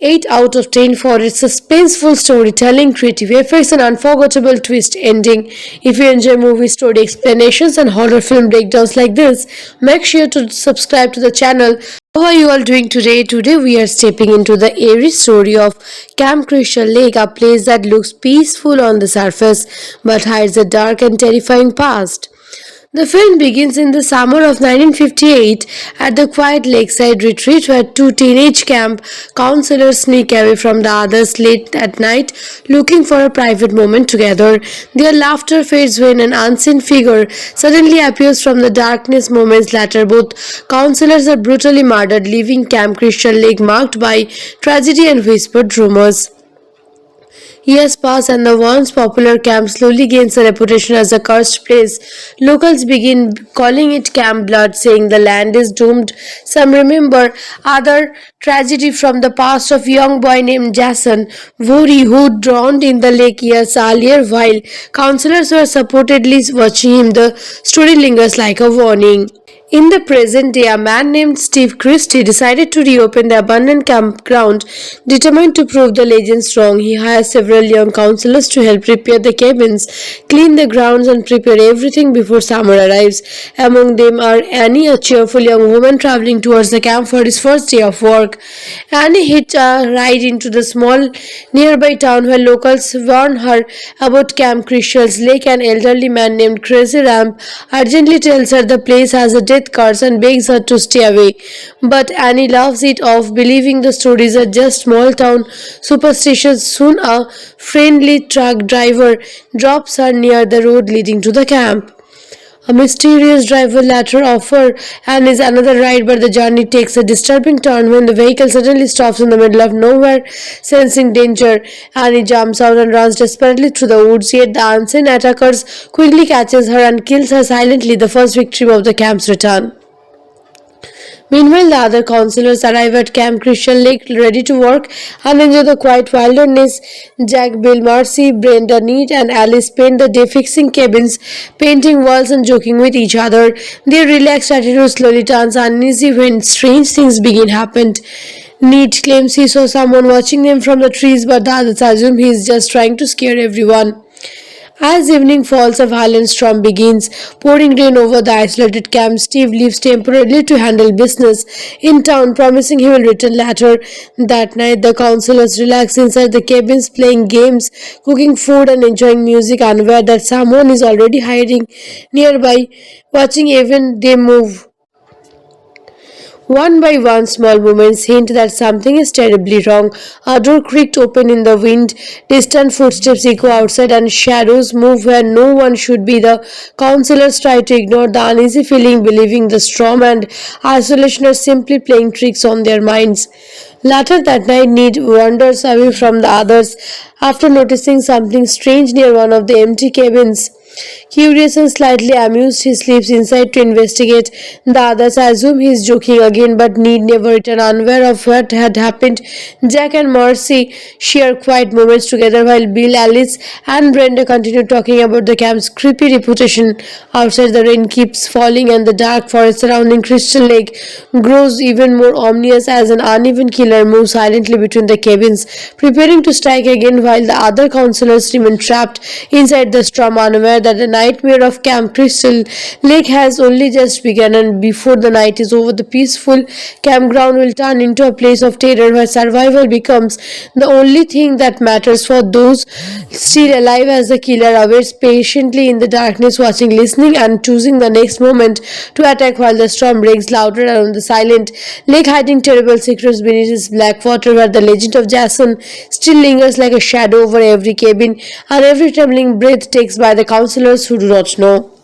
8 out of 10 for its suspenseful storytelling, creative effects, and unforgettable twist ending. If you enjoy movie story explanations and horror film breakdowns like this, make sure to subscribe to the channel. How are you all doing today? Today we are stepping into the eerie story of Camp Crystal Lake, a place that looks peaceful on the surface but hides a dark and terrifying past. The film begins in the summer of 1958 at the quiet lakeside retreat where two teenage camp counselors sneak away from the others late at night looking for a private moment together. Their laughter fades when an unseen figure suddenly appears from the darkness. Moments later, both counselors are brutally murdered, leaving Camp Crystal Lake marked by tragedy and whispered rumors. Years pass and the once popular camp slowly gains a reputation as a cursed place. Locals begin calling it Camp Blood, saying the land is doomed. Some remember other tragedy from the past of young boy named Jason Voorhees who drowned in the lake years earlier. While counselors were supportedly watching him, the story lingers like a warning. In the present day, a man named Steve Christie decided to reopen the abandoned campground. Determined to prove the legends wrong, he hires several young counselors to help repair the cabins, clean the grounds, and prepare everything before summer arrives. Among them are Annie, a cheerful young woman traveling towards the camp for his first day of work. Annie hitched a ride into the small nearby town where locals warn her about Camp Crystal's Lake. An elderly man named Crazy Ramp urgently tells her the place has a death curse and begs her to stay away. But Annie laughs it off, believing the stories are just small town superstitions. Soon a friendly truck driver drops her near the road leading to the camp. A mysterious driver later offers Annie's another ride, but the journey takes a disturbing turn when the vehicle suddenly stops in the middle of nowhere. Sensing danger, Annie jumps out and runs desperately through the woods, yet the unseen attackers quickly catches her and kills her silently, the first victim of the camp's return. Meanwhile, the other counselors arrive at Camp Crystal Lake ready to work and enjoy the quiet wilderness. Jack, Bill, Marcy, Brenda, Nate, and Alice spend the day fixing cabins, painting walls, and joking with each other. Their relaxed attitude slowly turns uneasy when strange things begin to happen. Nate claims he saw someone watching them from the trees, but the others assume he is just trying to scare everyone. As evening falls, a violent storm begins, pouring rain over the isolated camp. Steve leaves temporarily to handle business in town, promising he will return later. That night, the counselors relax inside the cabins, playing games, cooking food, and enjoying music, unaware that someone is already hiding nearby, watching even they move. One by one, small movements hint that something is terribly wrong. A door creaked open in the wind, distant footsteps echo outside, and shadows move where no one should be. The counselors try to ignore the uneasy feeling, believing the storm and isolation are simply playing tricks on their minds. Later that night, Ned wanders away from the others after noticing something strange near one of the empty cabins. Curious and slightly amused, he slips inside to investigate. The others assume he is joking again, but Ned never returns, unaware of what had happened. Jack and Marcy share quiet moments together while Bill, Alice, and Brenda continue talking about the camp's creepy reputation. Outside, the rain keeps falling, and the dark forest surrounding Crystal Lake grows even more ominous as an uneven killer moves silently between the cabins, preparing to strike again while the other counselors remain trapped inside the storm, unaware that the nightmare of Camp Crystal Lake has only just begun, and before the night is over, the peaceful campground will turn into a place of terror where survival becomes the only thing that matters for those still alive, as the killer awaits patiently in the darkness, watching, listening, and choosing the next moment to attack while the storm breaks louder around the silent lake, hiding terrible secrets beneath its black water, where the legend of Jason still lingers like a shadow over every cabin and every trembling breath takes by the counselors who do not know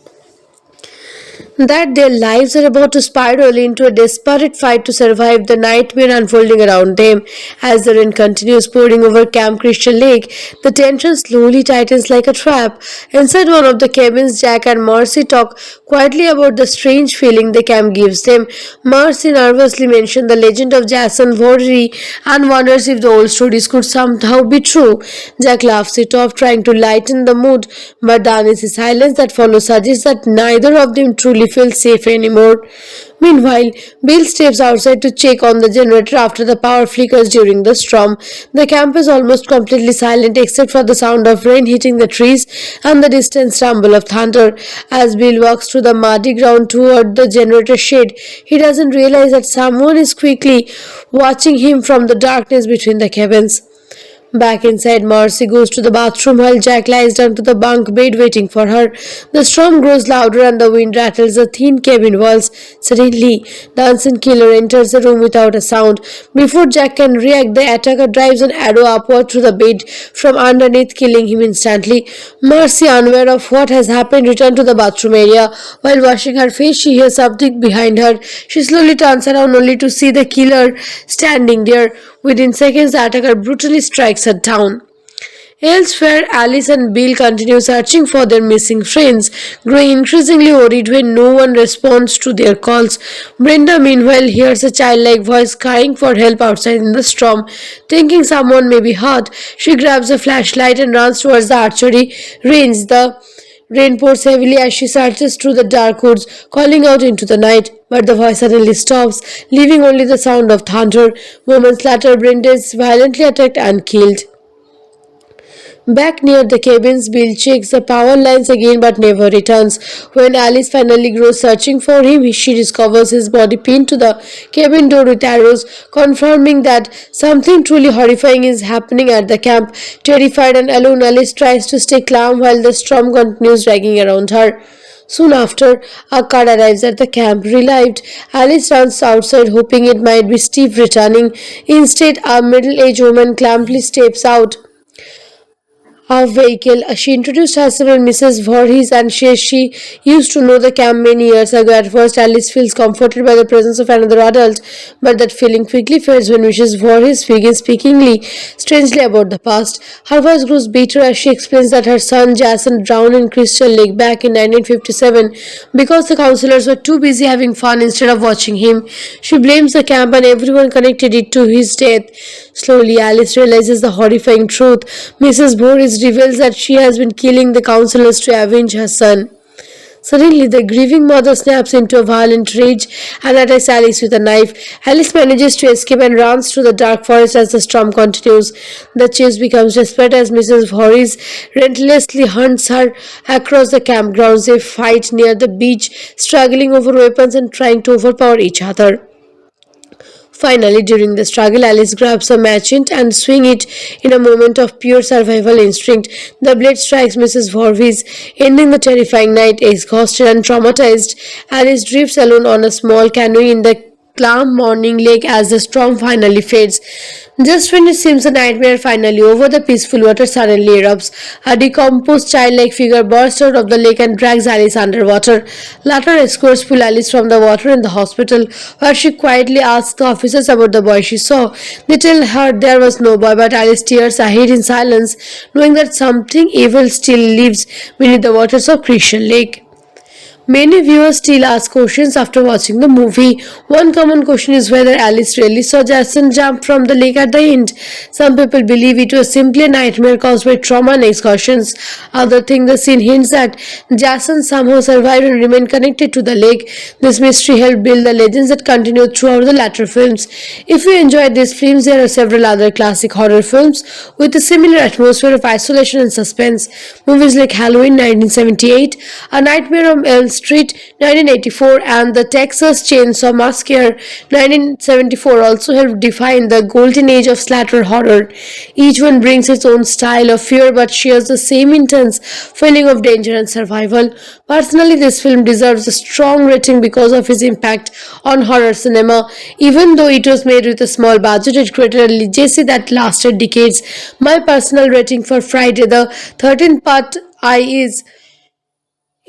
that their lives are about to spiral into a desperate fight to survive the nightmare unfolding around them. As the rain continues pouring over Camp Crystal Lake, the tension slowly tightens like a trap. Inside one of the cabins, Jack and Marcy talk quietly about the strange feeling the camp gives them. Marcy nervously mentions the legend of Jason Voorhees and wonders if the old stories could somehow be true. Jack laughs it off, trying to lighten the mood, but the uneasy silence that follows suggests that neither of them truly feel safe anymore. Meanwhile, Bill steps outside to check on the generator after the power flickers during the storm. The camp is almost completely silent except for the sound of rain hitting the trees and the distant rumble of thunder. As Bill walks through the muddy ground toward the generator shed, he doesn't realize that someone is quickly watching him from the darkness between the cabins. Back inside, Marcy goes to the bathroom while Jack lies down to the bunk bed waiting for her. The storm grows louder and the wind rattles the thin cabin walls. Suddenly, the unseen killer enters the room without a sound. Before Jack can react, the attacker drives an arrow upward through the bed from underneath, killing him instantly. Marcy, unaware of what has happened, returns to the bathroom area. While washing her face, she hears something behind her. She slowly turns around only to see the killer standing there. Within seconds, the attacker brutally strikes her down. Elsewhere, Alice and Bill continue searching for their missing friends, growing increasingly worried when no one responds to their calls. Brenda, meanwhile, hears a childlike voice crying for help outside in the storm. Thinking someone may be hurt, she grabs a flashlight and runs towards the archery range. The rain pours heavily as she searches through the dark woods, calling out into the night. But the voice suddenly stops, leaving only the sound of thunder. Moments later, Brenda is violently attacked and killed. Back near the cabins, Bill checks the power lines again but never returns. When Alice finally goes searching for him, she discovers his body pinned to the cabin door with arrows, confirming that something truly horrifying is happening at the camp. Terrified and alone, Alice tries to stay calm while the storm continues dragging around her. Soon after, a car arrives at the camp. Relieved, Alice runs outside, hoping it might be Steve returning. Instead, a middle-aged woman calmly steps out of vehicle. She introduced herself as Mrs. Voorhees and says she used to know the camp many years ago. At first, Alice feels comforted by the presence of another adult, but that feeling quickly fades when Mrs. Voorhees begins speaking strangely about the past. Her voice grows bitter as she explains that her son Jason drowned in Crystal Lake back in 1957 because the counselors were too busy having fun instead of watching him. She blames the camp and everyone connected it to his death. Slowly, Alice realizes the horrifying truth. Mrs. Voorhees reveals that she has been killing the counselors to avenge her son. Suddenly, the grieving mother snaps into a violent rage and attacks Alice with a knife. Alice manages to escape and runs through the dark forest as the storm continues. The chase becomes desperate as Mrs. Voorhees relentlessly hunts her across the campgrounds. They fight near the beach, struggling over weapons and trying to overpower each other. Finally, during the struggle, Alice grabs a machete and swings it in a moment of pure survival instinct. The blade strikes Mrs. Voorhees, ending the terrifying night. Exhausted and traumatized, Alice drifts alone on a small canoe in the calm morning lake as the storm finally fades. Just when it seems the nightmare finally over, the peaceful water suddenly erupts. A decomposed childlike figure bursts out of the lake and drags Alice underwater. Later, escorts pull Alice from the water in the hospital, where she quietly asks the officers about the boy she saw. They tell her there was no boy, but Alice stares ahead in silence, knowing that something evil still lives beneath the waters of Crystal Lake. Many viewers still ask questions after watching the movie. One common question is whether Alice really saw Jason jump from the lake at the end. Some people believe it was simply a nightmare caused by trauma and excursions. Others think the scene hints that Jason somehow survived and remained connected to the lake. This mystery helped build the legends that continue throughout the latter films. If you enjoyed these films, there are several other classic horror films with a similar atmosphere of isolation and suspense. Movies like Halloween 1978, A Nightmare on Elm Street 1984, and The Texas Chainsaw Massacre 1974 also helped define the golden age of splatter horror. Each one brings its own style of fear but shares the same intense feeling of danger and survival. Personally, this film deserves a strong rating because of its impact on horror cinema. Even though it was made with a small budget, it created a legacy that lasted decades. My personal rating for Friday the 13th Part I is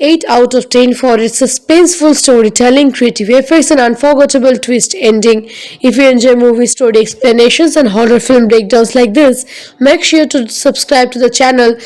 8 out of 10 for its suspenseful storytelling, creative effects, and unforgettable twist ending. If you enjoy movie story explanations and horror film breakdowns like this, make sure to subscribe to the channel